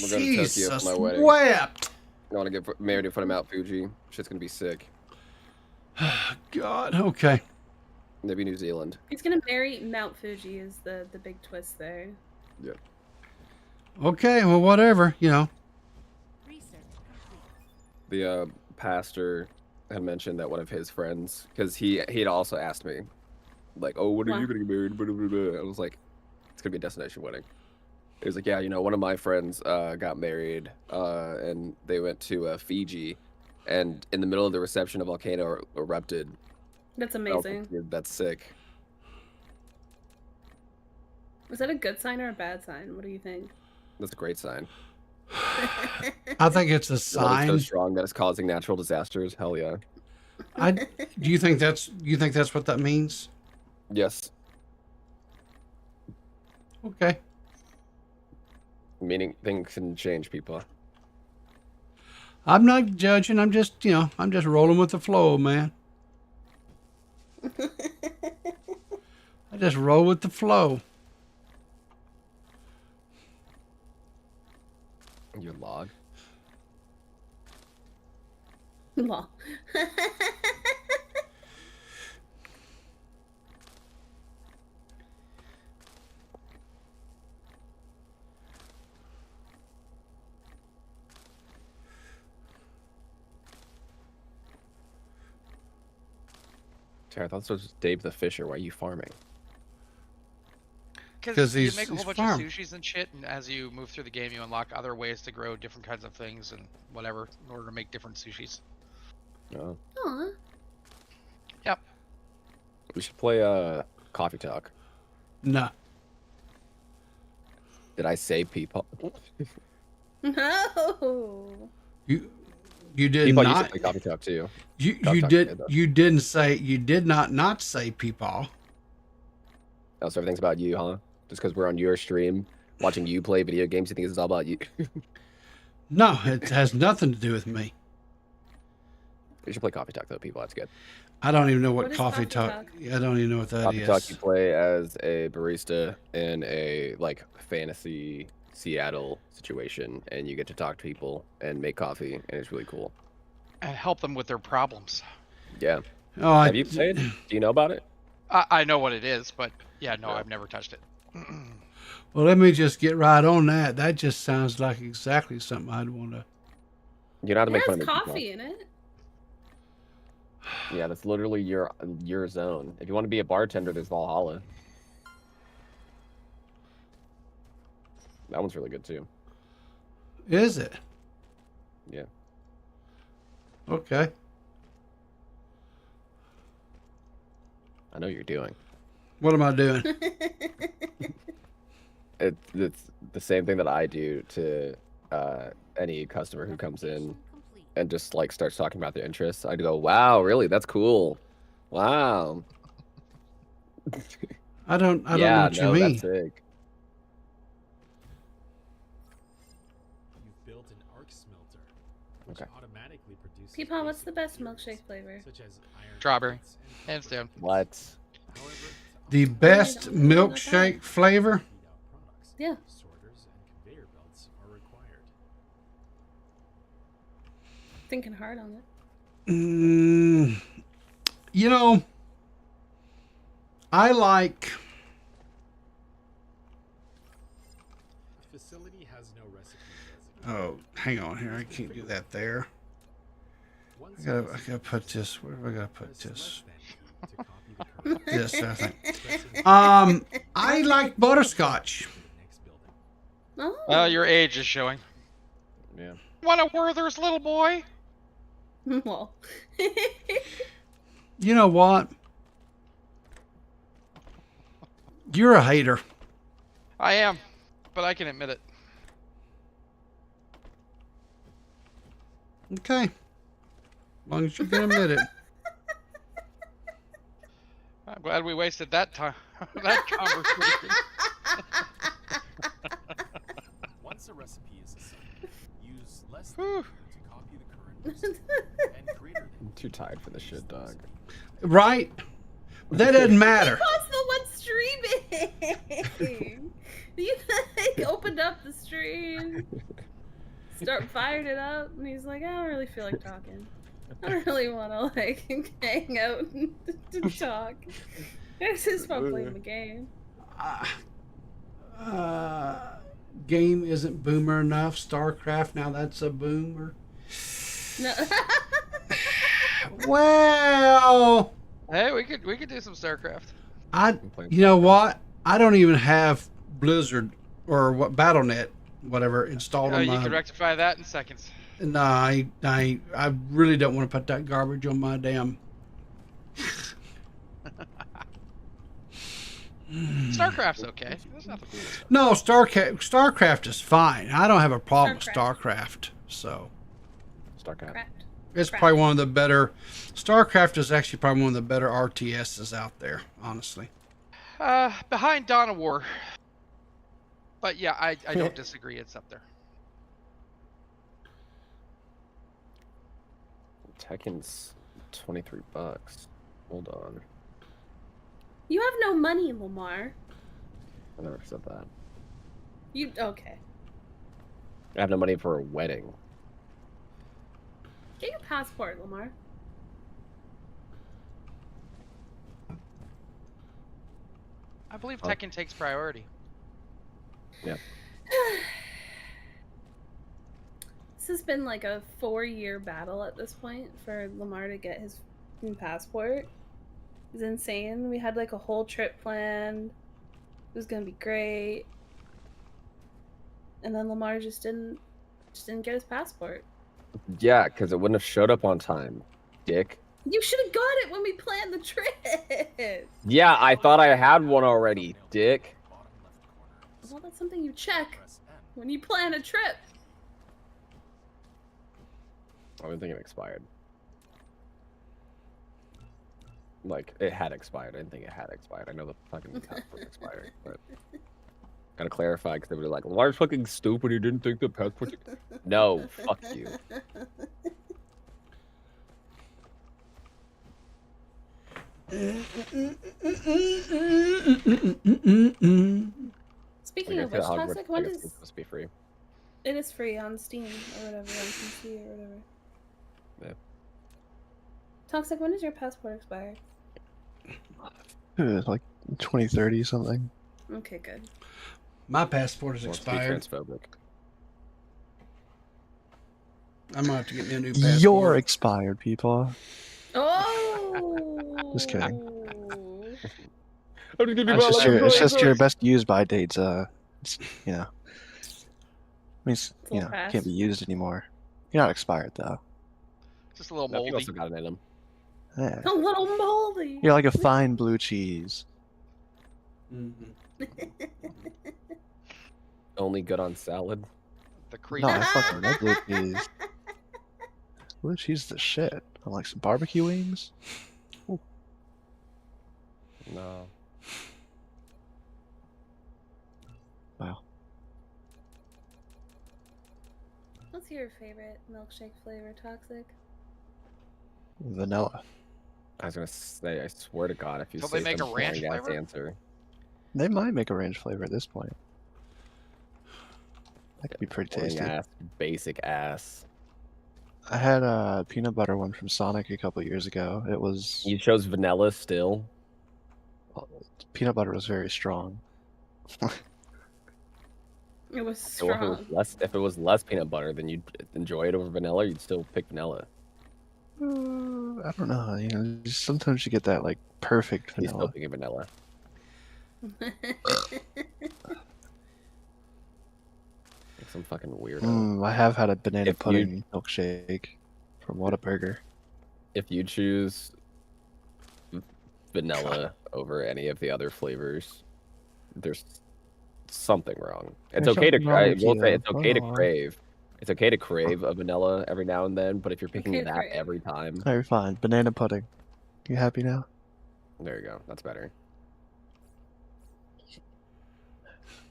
We're going to Tokyo Jesus for my wedding. wept. I want to get married in front of Mount Fuji. Shit's gonna be sick. God. Okay. Maybe New Zealand. He's gonna marry Mount Fuji is the big twist there. Yeah. Okay. Well, whatever. You know. The pastor had mentioned that one of his friends, because he had also asked me, like, "Oh, when are you gonna get married?" Blah, blah, blah. I was like, "It's gonna be a destination wedding." He was like, "Yeah, you know, one of my friends got married, and they went to Fiji, and in the middle of the reception, a volcano erupted." That's I was like, amazing. "Dude, that's sick." Is that a good sign or a bad sign? What do you think? That's a great sign. I think it's a The weather's sign. so strong that it's causing natural disasters. Hell yeah. Do you think that's what that means? Yes. Okay. Meaning things can change, people. I'm not judging. I'm just rolling with the flow, man. I just roll with the flow. Your log. Lol. Tara, I thought this was Dave the Fisher. Why are you farming? 'Cause you he's- make a whole he's bunch farm. of sushis and shit, and as you move through the game, you unlock other ways to grow different kinds of things and whatever in order to make different sushis. No. Aw. Oh. We should play Coffee Talk. No. Did I say people? No. You did People used to not. play Coffee Talk too. You Coffee Talk did did, though. you didn't say you did not say peepaw. Oh, so everything's about you, huh? Just because we're on your stream watching you play video games, you think it's all about you? No, it has nothing to do with me. We should play Coffee Talk though, people. That's good. I don't even know what, What is coffee Coffee talk. Talk? I don't even know what that Coffee is. Talk, you play as a barista in a like fantasy Seattle situation, and you get to talk to people and make coffee, and it's really cool. And help them with their problems. Yeah. Oh, Have you played? Do you know about it? I know what it is, but yeah, no, I've never touched it. Well, let me just get right on that. That just sounds like exactly something I'd want to. You know how to It make fun has of people. coffee in it. Yeah, that's literally your zone. If you want to be a bartender, there's Valhalla. That one's really good too. Is it? Yeah. Okay. I know you're doing. What am I doing? It's the same thing that I do to any customer who comes in and just like starts talking about their interests. I'd go, "Wow, really? That's cool. Wow." I don't know Yeah, what you no, mean. that's sick. You've built an arc smelter, which Okay. automatically produces. Peepaw, what's the best basic milkshake flavor? such as iron Strawberry. ingots and Hands copper. down. What? However, The to best don't know about milkshake flavor? feed out products, Yeah. sorters and conveyor belts are required. Thinking hard on it. You know, I like. The facility has no recipe designated. Oh, hang on here. I can't do that there. Once I gotta put this. Where do I gotta put press this? less than to copy the current This, I think. pressing I like butterscotch. the next building. Oh. Your age is showing. Yeah. Want a Werther's, little boy? Well. You know what? You're a hater. I am, but I can admit it. Okay. As long as you can admit it. I'm glad we wasted that time. That conversation. Once a recipe is assigned, use less Whew. than to copy the current recipe and greater than I'm too tired for this shit, dog. Right? That doesn't matter. Peepaw's the one streaming. You like opened up the stream, fired it up, and he's like, I don't really feel like talking. I don't really want to like hang out and talk. This is fun playing the game. Game isn't boomer enough. StarCraft, now that's a boomer. No. Well, Hey, we could do some StarCraft. you know what? I don't even have Blizzard or what BattleNet, whatever, installed on You my. can rectify that in seconds. No, I really don't want to put that garbage on my damn. StarCraft's okay. There's nothing. No, StarCraft is fine. I don't have a problem with StarCraft. So StarCraft. Crap. it's probably one of the better. StarCraft is actually probably one of the better RTSs out there, honestly. Behind Dawn of War. But yeah, I don't disagree. It's up there. Tekken's $23. Hold on. You have no money, Lamar. I never said that. You okay? I have no money for a wedding. Get your passport, Lamar. I believe Tekken takes priority. Yeah. This has been like a 4-year battle at this point for Lamar to get his passport. It's insane. We had like a whole trip planned. It was gonna be great. And then Lamar just didn't get his passport. Yeah, because it wouldn't have showed up on time, dick. You should have got it when we planned the trip. Yeah, I thought I had one already, dick. bottom left corner. Well, that's something you check Press M. when you plan a trip. I didn't think it expired. Like, it had expired. I didn't think it had expired. I know the fucking passport expired, but gotta clarify because they were like, "Lamar's fucking stupid. He didn't think the passport." No, fuck you. Speaking Like, of I which, feel Hogwarts Toxic, when Legacy does is supposed to be free? it is free on Steam or whatever, on PC or whatever. Yeah. Toxic, when does your passport expire? Like 2030 something. Okay, good. My passport is Wants to be expired. transphobic. I'm gonna have to get me a new passport. You're expired, people. Oh. Just kidding. I'm just gonna be It's just your, it's just your best. best use by dates. You know, means Full it can't be used anymore. You're not expired though. Just a little No, he moldy. also got it in him. Yeah. A little moldy. You're like a fine blue cheese. Only good on salad. The cream. No, I fucking love blue cheese. Blue cheese is the shit. I like some barbecue wings. Ooh. No. Wow. What's your favorite milkshake flavor, Toxic? Vanilla. I was gonna say, I swear to God, if you So say they make a some ranch boring-ass flavor? answer, They might make a ranch flavor at this point. That could be pretty tasty. boring-ass, basic ass. I had a peanut butter one from Sonic a couple years ago. It was You chose vanilla still. peanut butter was very strong. It was So if it was strong. if it was less peanut butter, then you'd enjoy it over vanilla. You'd still pick vanilla. I don't know. You know, just sometimes you get that like perfect You still vanilla. pick vanilla. Like some fucking weirdo. I have had a banana If you- pudding milkshake from Whataburger. If you choose vanilla over any of the other flavors, there's something wrong. It's There's okay to something wrong I with will say you. it's okay to Hold on. crave. It's okay to crave a vanilla every now and then, but if you're picking Okay to that crave. every time, All right, fine. Banana pudding. You happy now? there you go. That's better.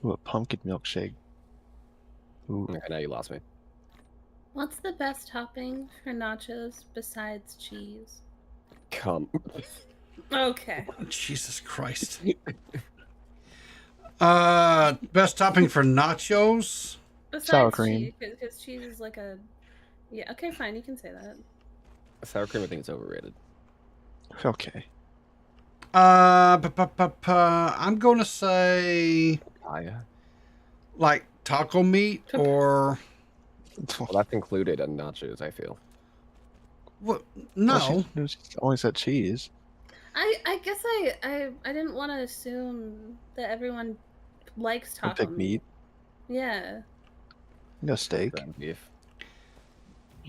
Ooh, a pumpkin milkshake. Ooh, Okay, now you lost me. What's the best topping for nachos besides cheese? Come. Okay. Jesus Christ. Best topping for nachos? Besides Sour cream. Because cheese is like a... Yeah, okay, fine. You can say that. Sour cream, I think it's overrated. okay. I'm gonna say Papaya. like taco meat or Well, that's included in nachos, I feel. what? Well, No, she only said cheese. I guess I didn't want to assume that everyone likes I taco pick meat. Yeah. No steak. Ground beef.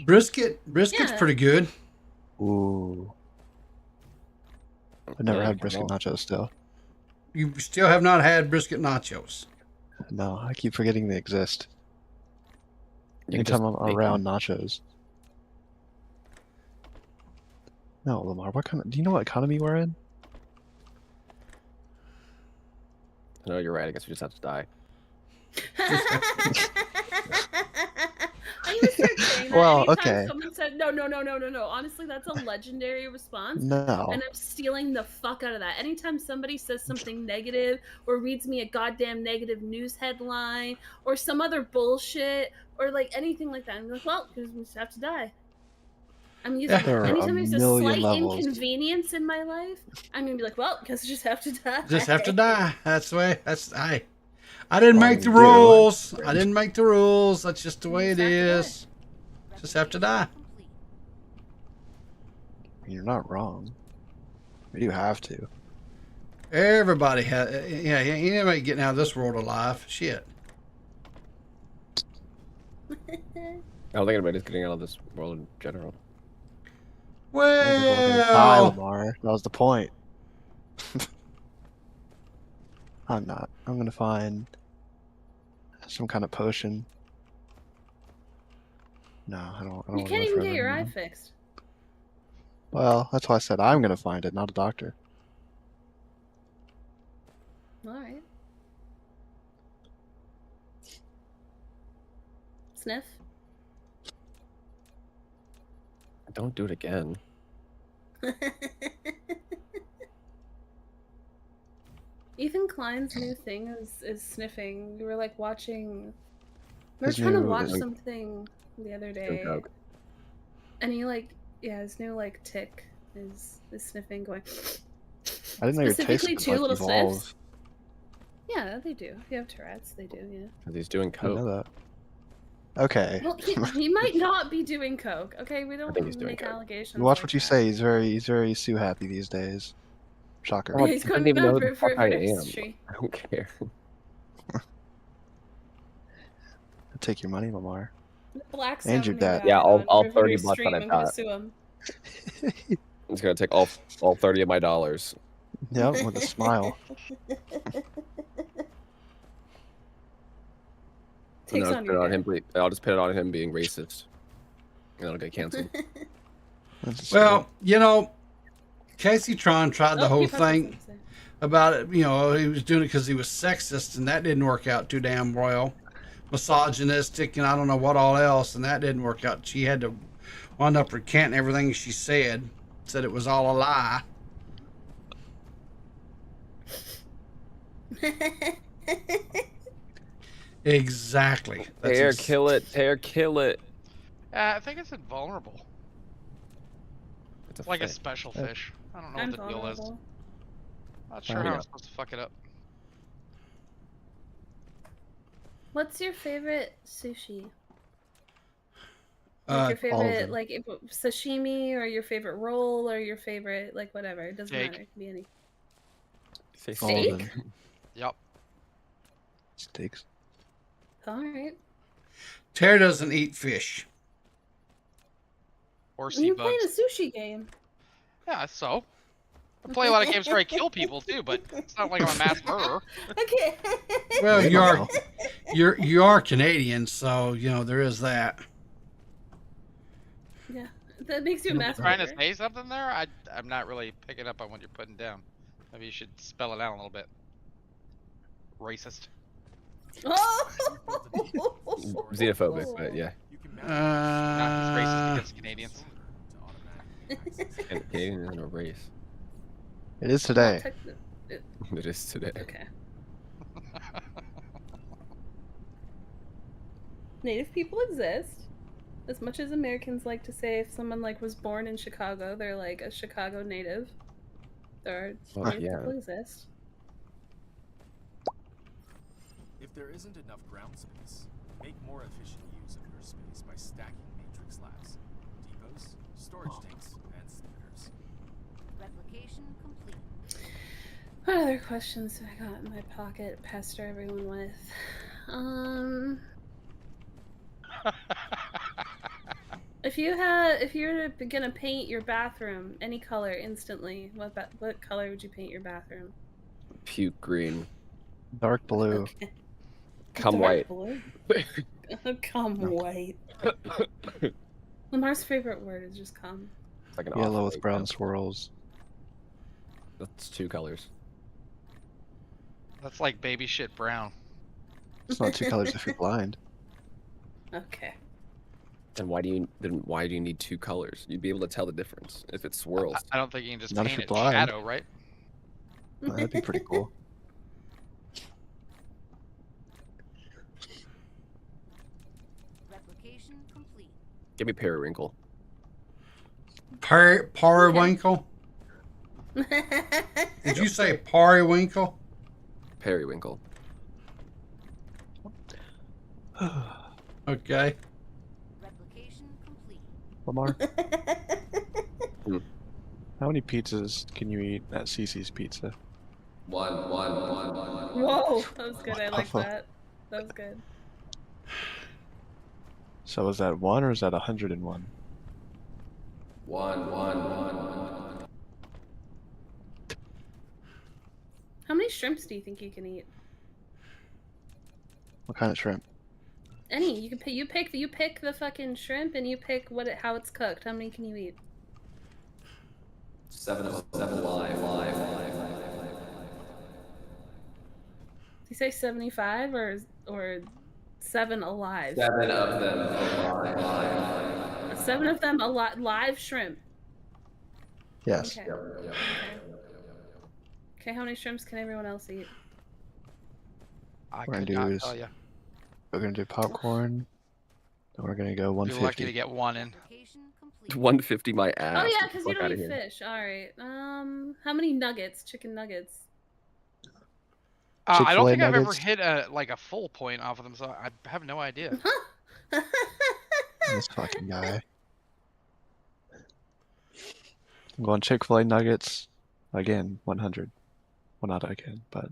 brisket's Yeah. pretty good. Ooh. I've never Yeah, had you brisket can nachos still. You still have not had brisket nachos. No, I keep forgetting they exist. You can Anytime just I'm make around them. nachos. No, Lamar, what kind of, do you know what economy we're in? No, you're right. I guess we just have to die. I'm gonna start saying that Well, anytime okay. someone said no. Honestly, that's a legendary response. No. And I'm stealing the fuck out of that. Anytime somebody says something negative or reads me a goddamn negative news headline or some other bullshit or like anything like that, I'm like, well, because we just have to die. I'm using There are a anytime there's a million slight levels. inconvenience in my life, I'm gonna be like, well, because I just have to die. Just have to die. That's the way. I didn't Well, make the you do. rules. I didn't make the rules. That's just the way it Just have to die. is. Just have to die. You're not wrong. You have to. Everybody has. Yeah, ain't anybody getting out of this world alive. Shit. I don't think anybody's getting out of this world in general. People are gonna die, Well, Lamar. That was the point. I'm not. I'm gonna find some kind of potion. No, I don't. I don't You wanna can't live even get forever your eye anymore. fixed. Well, that's why I said I'm gonna find it, not a doctor. All right. Sniff. Don't do it again. Ethan Klein's new thing is sniffing. We were like watching. We were His trying to new- watch like- something the other day, coke. and he his new like tick is sniffing, going. I didn't know your taste Specifically could two like little evolve. sniffs. Yeah, they do. If you have Tourette's, they do. Yeah. Because he's doing I know coke. that. Okay. Well, he might not be doing coke. Okay, we don't think he's doing make coke. allegations. Watch like what you that. say. He's very Sue happy these days. Shocker. Oh, He's I going don't even know out who the for fuck I am. registry. I don't care. I'll take your money, Lamar. Black And your sounding dad. guy Yeah, all on 30 Riverter bucks that stream, I've I'm gonna got. sue him. It's gonna take all 30 of my dollars. Yep, with a smile. And Takes then on your head. I'll just put it on him being racist. And it'll get canceled. Well, you know, Casey Tron tried the Oh, whole keep talking, thing sorry. about it. You know, he was doing it because he was sexist, and that didn't work out too damn well. Misogynistic, and I don't know what all else, and that didn't work out. She had to wind up recanting everything she said it was all a lie. Exactly. Kill it. Hair, kill it. I think it's invulnerable. It's like a special fish. I don't know what the deal is. Invulnerable. Not sure how I'm supposed to fuck it up. What's your favorite sushi? All Like your of favorite, them. like sashimi, or your favorite roll, or your favorite, like whatever. It doesn't Steak. matter. It can be any. All of Steak? them. Yep. Steaks. All right. Tara doesn't eat fish. Or sea You're bugs. playing a sushi game. Yeah, so. I play a lot of games where I kill people too, but it's not like I'm a mass murderer. Okay. Well, I don't know. you are Canadian, so you know there is that. Yeah, that makes you a mass Trying to murderer. say something there? I'm not really picking up on what you're putting down. Maybe you should spell it out a little bit. Racist. Oh! Xenophobic, but yeah. Not just racist against Canadians. Canadian isn't a race. It is today. It is today. Okay. Native people exist. As much as Americans like to say if someone like was born in Chicago, they're like a Chicago native. There are native people exist. If there isn't enough ground space, make more efficient use of your space by stacking matrix labs, depots, storage tanks, and spinners. Replication complete. What other questions have I got in my pocket? Pester everyone with. If you were gonna paint your bathroom any color instantly, what color would you paint your bathroom? Puke green. Dark blue. Okay. Come Dark white. blue. Come white. Lamar's favorite word is just come. It's like an Yellow off-white with brown color. swirls. That's 2 colors. That's like baby shit brown. It's not 2 colors if you're blind. Okay. Then why do you need 2 colors? You'd be able to tell the difference if it swirls. I don't think you can just Not if paint you're it blind. shadow, right? That'd be pretty cool. Replication complete. Give me periwinkle. Periwinkle? Did you say periwinkle? Periwinkle. Okay. Replication complete. Lamar, how many pizzas can you eat at Cece's Pizza? One. Whoa, that was good. I like that. That was good. So is that 1 or is that 101? One. How many shrimps do you think you can eat? What kind of shrimp? Any. You can pick. You pick the fucking shrimp, and you pick how it's cooked. How many can you eat? 7 live. Did you say 75 or 7 alive? 7 of them alive. 7 of them live shrimp. Yes. Okay. Okay, how many shrimps can everyone else eat? I What we're could gonna not do is tell you. we're gonna do popcorn. Then we're gonna go You're lucky to 150. get one in. Replication complete. 150 my ass. Oh yeah, Get the because you fuck don't outta eat here. fish. All right. How many nuggets? Chicken nuggets. I don't Chick-fil-A think I've ever nuggets? hit a full point off of them, so I have no idea. This fucking guy. I'm going Chick-fil-A nuggets. Again, 100. Well, not again, but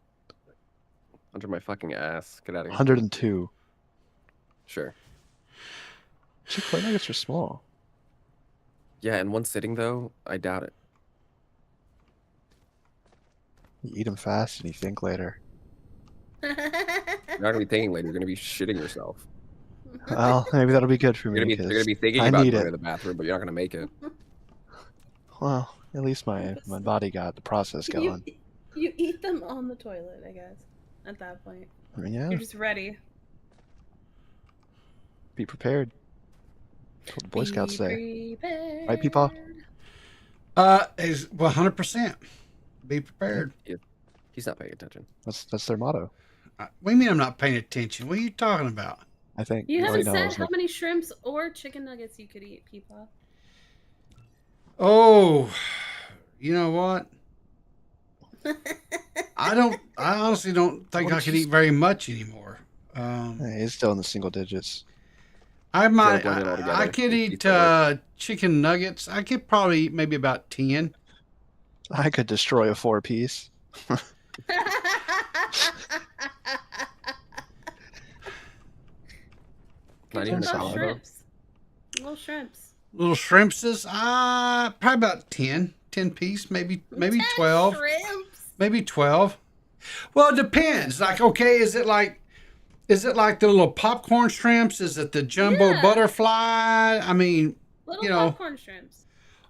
Under my fucking ass. Get out of here. 102. Sure. Chick-fil-A nuggets are small. Yeah, in one sitting though, I doubt it. You eat them fast and you think later. You're not gonna be thinking later. You're gonna be shitting yourself. Well, maybe that'll be good for You're me gonna be because thinking I about need going to it. the bathroom, but you're not gonna make it. Well, at least my body got the process going. You eat them on the toilet, I guess. At that point, I mean, yeah, you're just ready. be prepared. That's what the Boy Scouts say. Prepared. Right, Peepaw? Is 100%. Be prepared. He's not paying attention. That's their motto. What do you mean I'm not paying attention? What are you talking about? I think. You haven't no, said how many shrimps or chicken nuggets you could eat, Peepaw. Oh, you know what? I honestly don't think I could eat very much anymore. It's still in the single digits. I might. blend it all I together. could It's eat still chicken nuggets. I could probably eat maybe about 10. I could destroy a 4-piece. Not even a Little combo. shrimps. Little shrimps. Little shrimpses. Probably about 10. 10 piece, maybe 12. Shrimps. Maybe 12. Well, it depends. Like, okay, is it like the little popcorn shrimps? Is it the jumbo butterfly? I mean, Little you know, popcorn shrimps.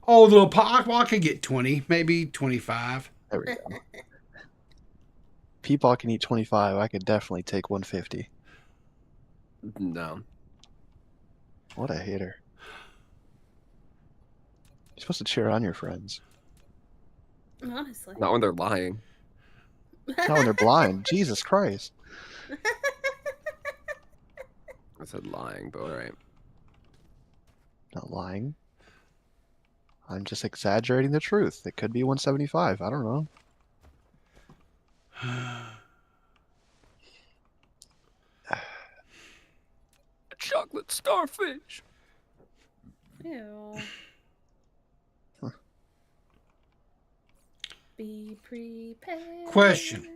oh, the little I could get 20, maybe 25. There we go. Peepaw can eat 25. I could definitely take 150. No. What a hater. You're supposed to cheer on your friends. Honestly. Not when they're lying. Not when they're blind. Jesus Christ. I said lying, but alright. Not lying. I'm just exaggerating the truth. It could be 175. I don't know. Chocolate starfish. Ew. Be prepared. Question.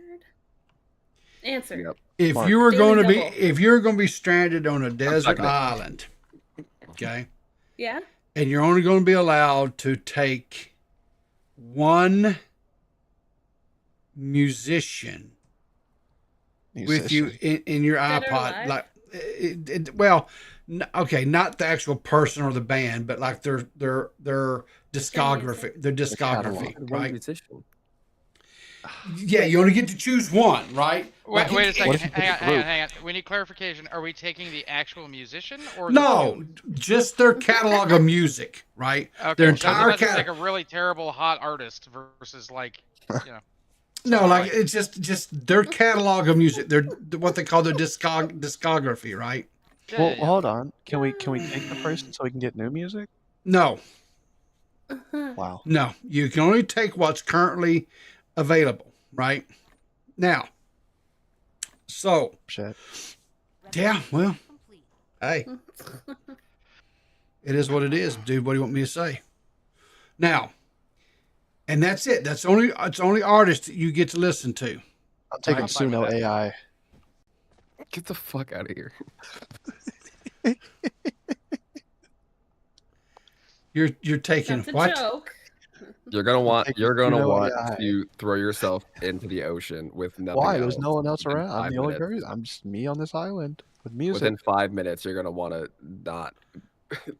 Answer. Yep. If Mark. you were going to be Daily double. if you're going to be stranded on a desert second it. island, okay, Yeah? and you're only going to be allowed to take one musician with you in your Dead or iPod, alive? like okay, not the actual person or the band, but like their discography, their discography, One right? musician. Yeah, you only get to choose one, right? Wait, Like, wait a it- second. if you pick a Hang on. group? Hang on. We need clarification. Are we taking the actual musician or No, just their catalog of music, right? Okay, Their so entire that's just like catalog. a really terrible hot artist versus like, you know. No, like it's just their catalog of music. They're what they call their discography, right? Yeah, Well, yeah, yeah. hold on. Can we take the person so we can get new music? No, Wow. no, you can only take what's currently available, right? Now, so Shit. yeah, well, hey, it is what it is, dude. What do you want me to say? Now, and that's it. It's only artists that you get to listen to. I'm taking I'm fine with Suno that. AI. Get the fuck out of here. You're taking That's a what? joke. You're gonna want Take you're gonna Suno want AI. to throw yourself into the ocean with nothing. Why? else There's no one else within around. I'm 5 the only minutes. person. I'm just me on this island with music. Within 5 minutes, you're gonna want to not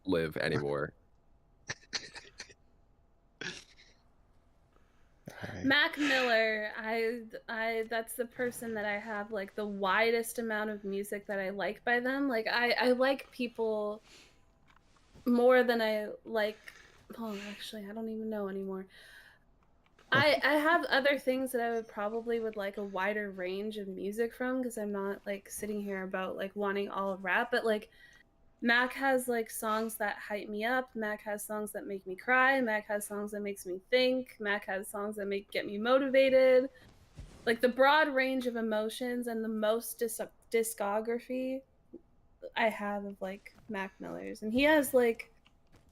live anymore. Alright. Mac Miller, I that's the person that I have like the widest amount of music that I like by them. Like I like people more than I like. Oh, actually, I don't even know anymore. I have other things that I would like a wider range of music from because I'm not like sitting here about like wanting all of rap, but like Mac has like songs that hype me up. Mac has songs that make me cry. Mac has songs that makes me think. Mac has songs that get me motivated. Like the broad range of emotions and the most discography I have of like Mac Miller's, and he has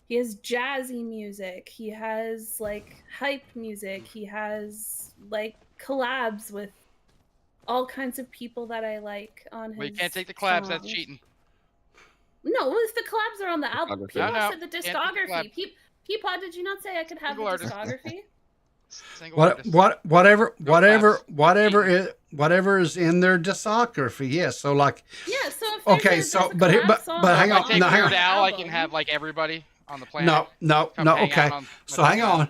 jazzy music. He has like hype music. He has like collabs with all kinds of people that I like on his. Well, you can't take the collabs. That's songs. cheating. No, if the collabs are on the album. Discography. Peepaw No, said the can't take the discography. collab. Peepaw, did you not say I could have Single the artist. discography? Single artist. Whatever is in their discography. Yes. So like. Yeah. So if Okay, there's so a but collab song but So hang if I on, take no, hang Weird on. Al, I can album. have like everybody on the planet. No, come hang out okay. on So with hang them. on.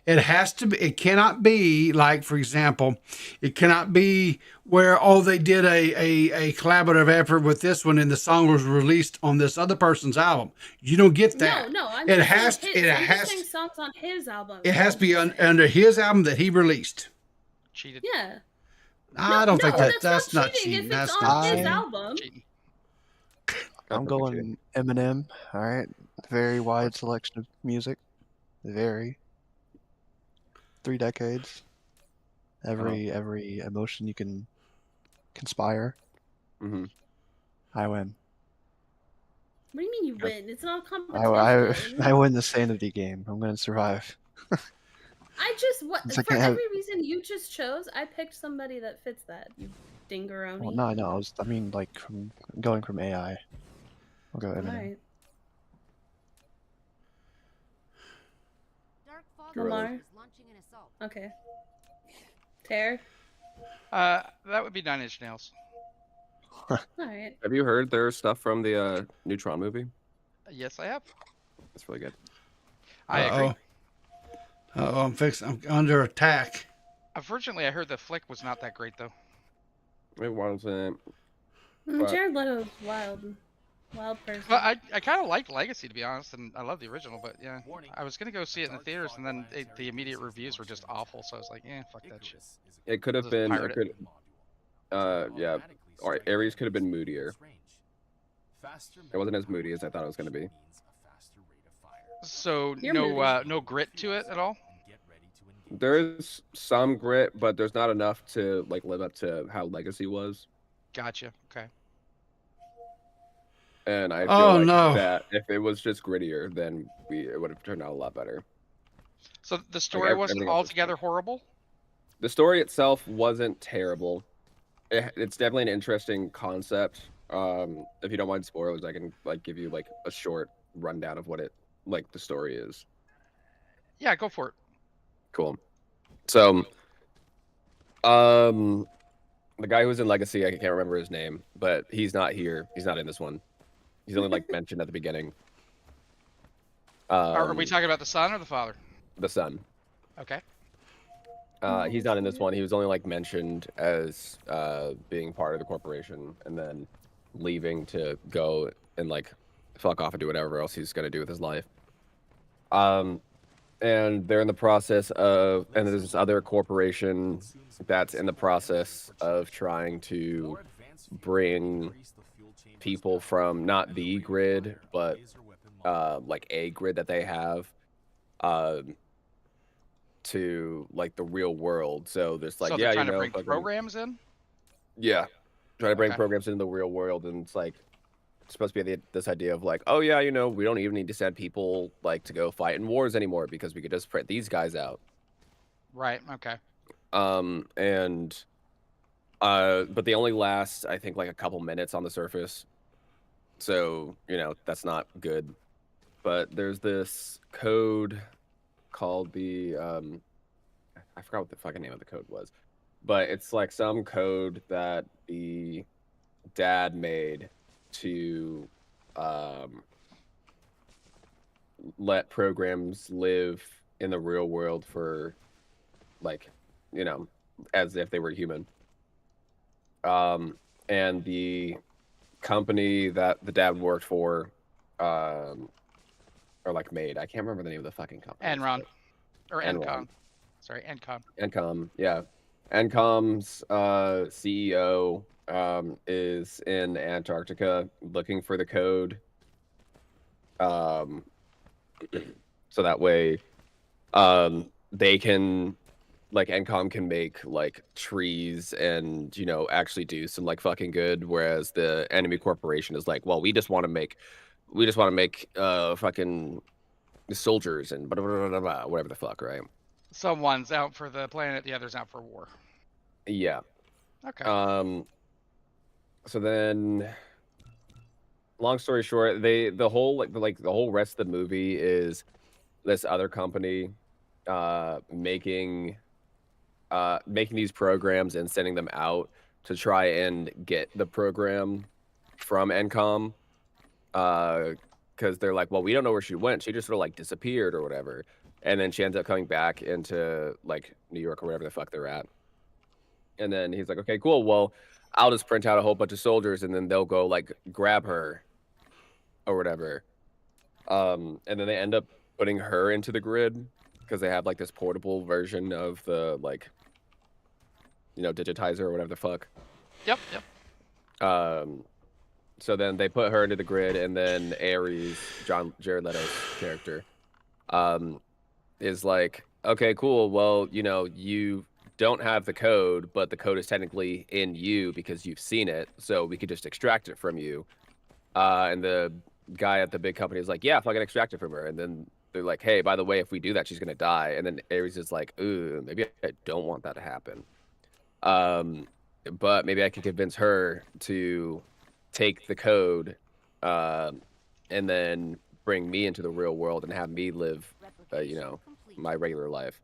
It has to be. It cannot be like, for example, it cannot be where they did a collaborative effort with this one, and the song was released on this other person's album. You don't get that. No, I'm It just has. saying It his, I'm just has. saying songs on his album. It has to be under his album that he released. Cheated. Yeah. I don't think that's that's not cheating. cheating. If That's it's not on his cheating. album. Cheating. I'm going Eminem. All right, very wide selection of music. Very 3 decades. Every emotion you can conspire. Mm-hmm. I win. What do you mean you win? It's not a competition. I win the sanity game. I'm gonna survive. I just It's like for I have- every reason you just chose, I picked somebody that fits that. You dingaroni. Well, no. I mean, like going from AI. I'll go Eminem. Alright. Lamar. Okay. Tear. That would be 9 Inch Nails. Alright. Have you heard their stuff from the Neutron movie? Yes, I have. It's really good. I agree. I'm under attack. Unfortunately, I heard the flick was not that great though. It wasn't. Jared Leto's wild person. Well, I kind of liked Legacy, to be honest, and I love the original, but yeah, I was gonna go see it in the theaters, and then the immediate reviews were just awful, so I was like, fuck that shit. It could have Just been. pirate It could, yeah. Or Ares could have been moodier. It wasn't as moody as I thought it was gonna be. So You're no grit to it at all. There is some grit, but there's not enough to like live up to how Legacy was. Gotcha. Okay. And I feel no. that if it was just grittier, then it would have turned out a lot better. So the story wasn't everything else was altogether horrible. The story itself wasn't terrible. It's definitely an interesting concept. If you don't mind spoilers, I can like give you like a short rundown of what the story is. Yeah, go for it. Cool. So, the guy who was in Legacy, I can't remember his name, but he's not here. He's not in this one. He's only like mentioned at the beginning. Are we talking about the son or the father? The son. Okay. He's not in this one. He was only like mentioned as being part of the corporation and then leaving to go and like fuck off and do whatever else he's gonna do with his life. And they're in the process of, and there's this other corporation that's in the process of trying to bring people from not the grid, but like a grid that they have, to like the real world. So there's like, So yeah, they're trying to bring fucking- programs in. yeah, trying to bring Okay. programs into the real world, and it's like it's supposed to be this idea of like, oh yeah, we don't even need to send people like to go fight in wars anymore because we could just print these guys out. Right. Okay. And but they only last, I think, like a couple minutes on the surface, so that's not good. But there's this code called the I forgot what the fucking name of the code was, but it's like some code that the dad made to let programs live in the real world for like as if they were human. And the company that the dad worked for or like made, I can't remember the name of the fucking company. Enron or Enron. Encom. Sorry, Encom. Encom, yeah. Encom's CEO is in Antarctica looking for the code. So that way they can, like, Encom can make like trees and actually do some like fucking good, whereas the enemy corporation is like, well, we just want to make fucking soldiers and blah, blah, blah, blah, whatever the fuck, right? Someone's out for the planet, the other's out for war. Yeah. Okay. So then, long story short, the whole rest of the movie is this other company making these programs and sending them out to try and get the program from NCOM. Because they're like, well, we don't know where she went. She just sort of like disappeared or whatever. And then she ends up coming back into like New York or wherever the fuck they're at. And then he's like, okay, cool. Well, I'll just print out a whole bunch of soldiers and then they'll go like grab her or whatever. And then they end up putting her into the grid because they have like this portable version of the like, you know, digitizer or whatever the fuck. Yep. So then they put her into the grid, and then Ares, Jared Leto's character, is like, okay, cool. Well, you know, you don't have the code, but the code is technically in you because you've seen it, so we could just extract it from you. And the guy at the big company is like, yeah, if I can extract it from her. And then they're like, hey, by the way, if we do that, she's gonna die. And then Ares is like, ooh, maybe I don't want that to happen. But maybe I can convince her to take the code and then bring me into the real world and have me live, you know, my regular life.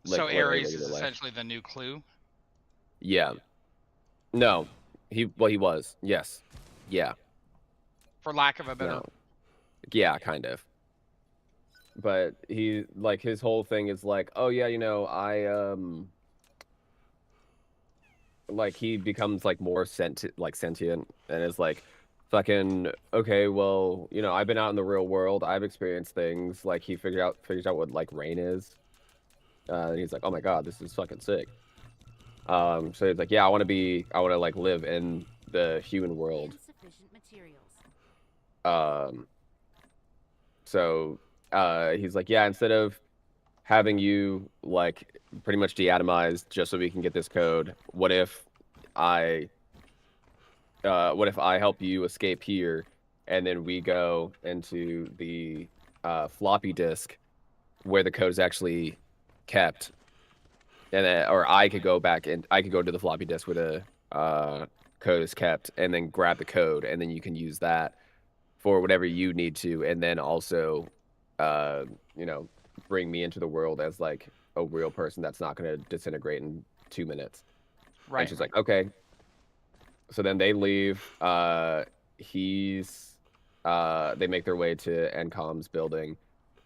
Like, So Ares is essentially the new Clue? Yeah. No. He was. Yes. Yeah. For lack of a better... No. Yeah, kind of. But he, like, his whole thing is like, oh yeah, you know, like he becomes like more sentient and is like, fucking, okay, well, you know, I've been out in the real world, I've experienced things. Like he figures out what like rain is, and he's like, oh my god, this is fucking sick. So he's like, yeah, I want to like live in the human world. So he's like, yeah, instead of having you like pretty much deatomized just so we can get this code, what if I help you escape here, and then we go into the floppy disk where the code is actually kept, and then, or I could go back and I could go to the floppy disk where the code is kept, and then grab the code, and then you can use that for whatever you need to, and then also, you know, bring me into the world as like a real person that's not going to disintegrate in 2 minutes. Right. And she's like, okay. So then they leave. They make their way to NCOM's building.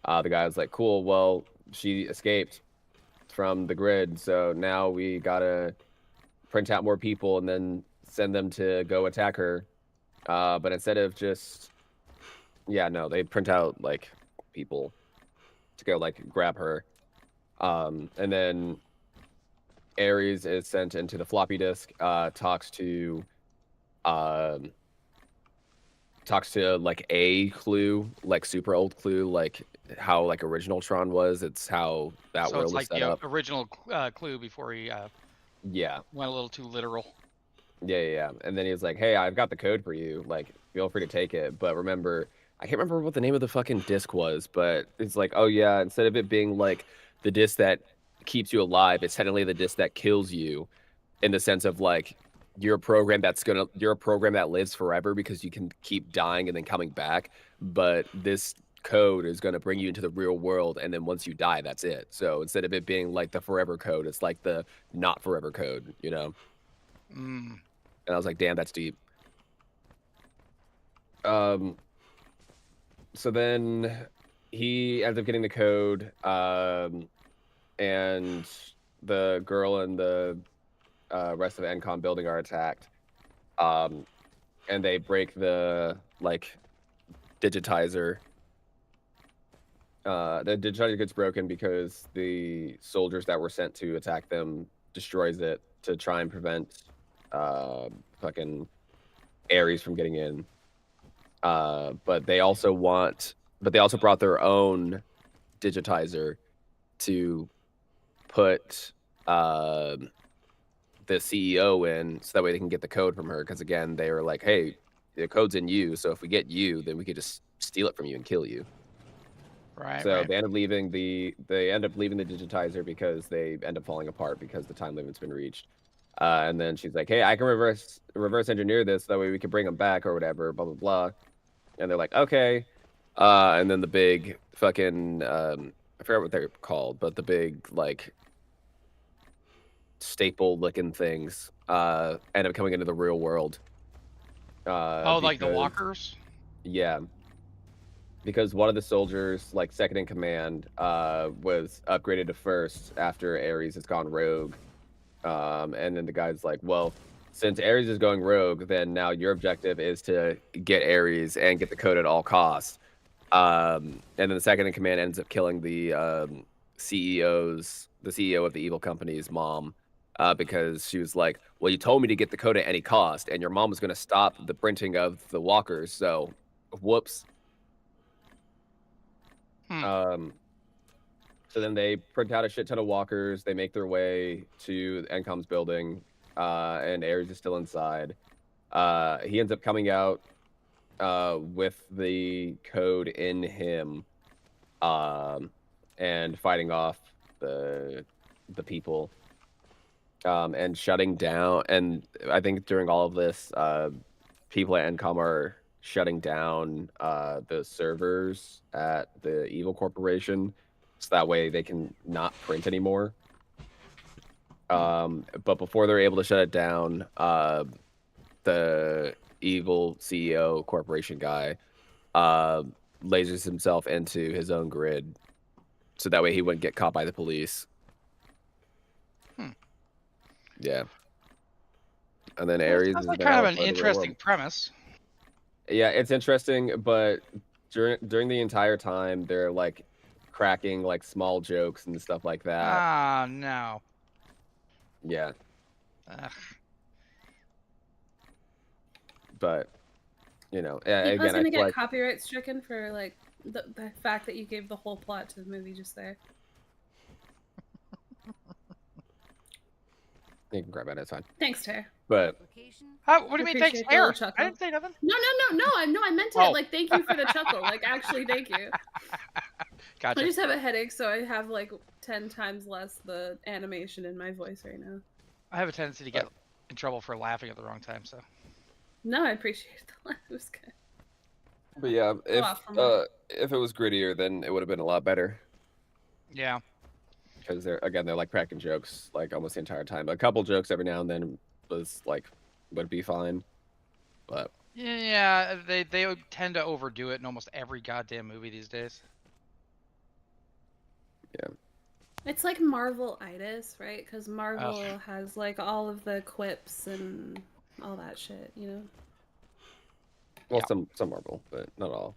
The guy's like, cool, well, she escaped from the grid, so now we gotta print out more people and then send them to go attack her. But instead of just, yeah, no, they print out like people to go like grab her. And then Ares is sent into the floppy disk, talks to like a Clue, like super old Clue, like how like original Tron was. It's how that world it's like is set the up. original Clue before he Yeah. went a little too literal. Yeah. And then he's like, hey, I've got the code for you. Like, feel free to take it. But remember, I can't remember what the name of the fucking disc was, but it's like, oh yeah, instead of it being like the disc that keeps you alive, it's technically the disc that kills you, in the sense of like you're a program that lives forever because you can keep dying and then coming back. But this code is going to bring you into the real world, and then once you die, that's it. So instead of it being like the forever code, it's like the not forever code, you know? And I was like, damn, that's deep. So then he ends up getting the code, and the girl and the rest of the NCOM building are attacked, and they break the like digitizer. The digitizer gets broken because the soldiers that were sent to attack them destroys it to try and prevent fucking Ares from getting in. But they also brought their own digitizer to put the CEO in, so that way they can get the code from her. Because again, they were like, hey, the code's in you, so if we get you, then we could just steal it from you and kill you. Right. So right. they end up leaving the digitizer because they end up falling apart because the time limit's been reached. And then she's like, hey, I can reverse engineer this, so that way we can bring them back or whatever, blah, blah, blah. And they're like, okay. And then the big fucking I forget what they're called, but the big like staple looking things end up coming into the real world. Oh, like the because- walkers? Yeah. Because one of the soldiers, like second in command, was upgraded to first after Ares has gone rogue. And then the guy's like, well, since Ares is going rogue, then now your objective is to get Ares and get the code at all costs. And then the second in command ends up killing the CEO of the evil company's mom, because she was like, well, you told me to get the code at any cost, and your mom was going to stop the printing of the walkers, so whoops. So then they print out a shit ton of walkers. They make their way to NCOM's building, and Ares is still inside. He ends up coming out with the code in him, and fighting off the people, and shutting down. And I think during all of this, people at NCOM are shutting down the servers at the evil corporation, so that way they can not print anymore. But before they're able to shut it down, the evil CEO corporation guy lasers himself into his own grid, so that way he wouldn't get caught by the police. Yeah. And then Ares Sounds is like now kind of an part the real interesting world. premise. Yeah, it's interesting, but during the entire time, they're like cracking like small jokes and stuff like that. Ah, no. Yeah, Ugh. but you know, I was again, I gonna feel get like copyright stricken for like the fact that you gave the whole plot to the movie just there. you can grab it. It's fine. Thanks, Tara. But What do you mean, thanks, Appreciate the little Hair? chuckle. I didn't say nothing. No, I meant it. Oh. Like, thank you for the chuckle. Like, actually, thank you. Gotcha. I just have a headache, so I have like 10 times less the animation in my voice right now. I have a tendency to get in trouble for laughing at the wrong time, so. No, I appreciate the laugh. It was good. But yeah, Awesome. if it was grittier, then it would have been a lot better. Yeah. Because they're like cracking jokes like almost the entire time. A couple jokes every now and then was like would be fine, but Yeah, they tend to overdo it in almost every goddamn movie these days. yeah. It's like Marvel-itis, right? Because Marvel has like all of the quips and all that shit, you know? Well, some Marvel, but not all.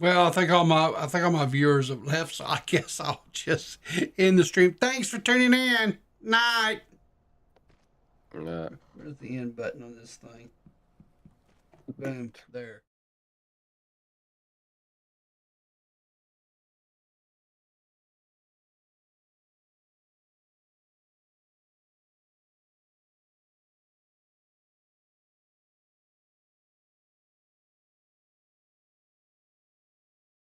Well, I think all my viewers have left, so I guess I'll just end the stream. Thanks for tuning in. Night. Where's the end button on this thing? Boom. There.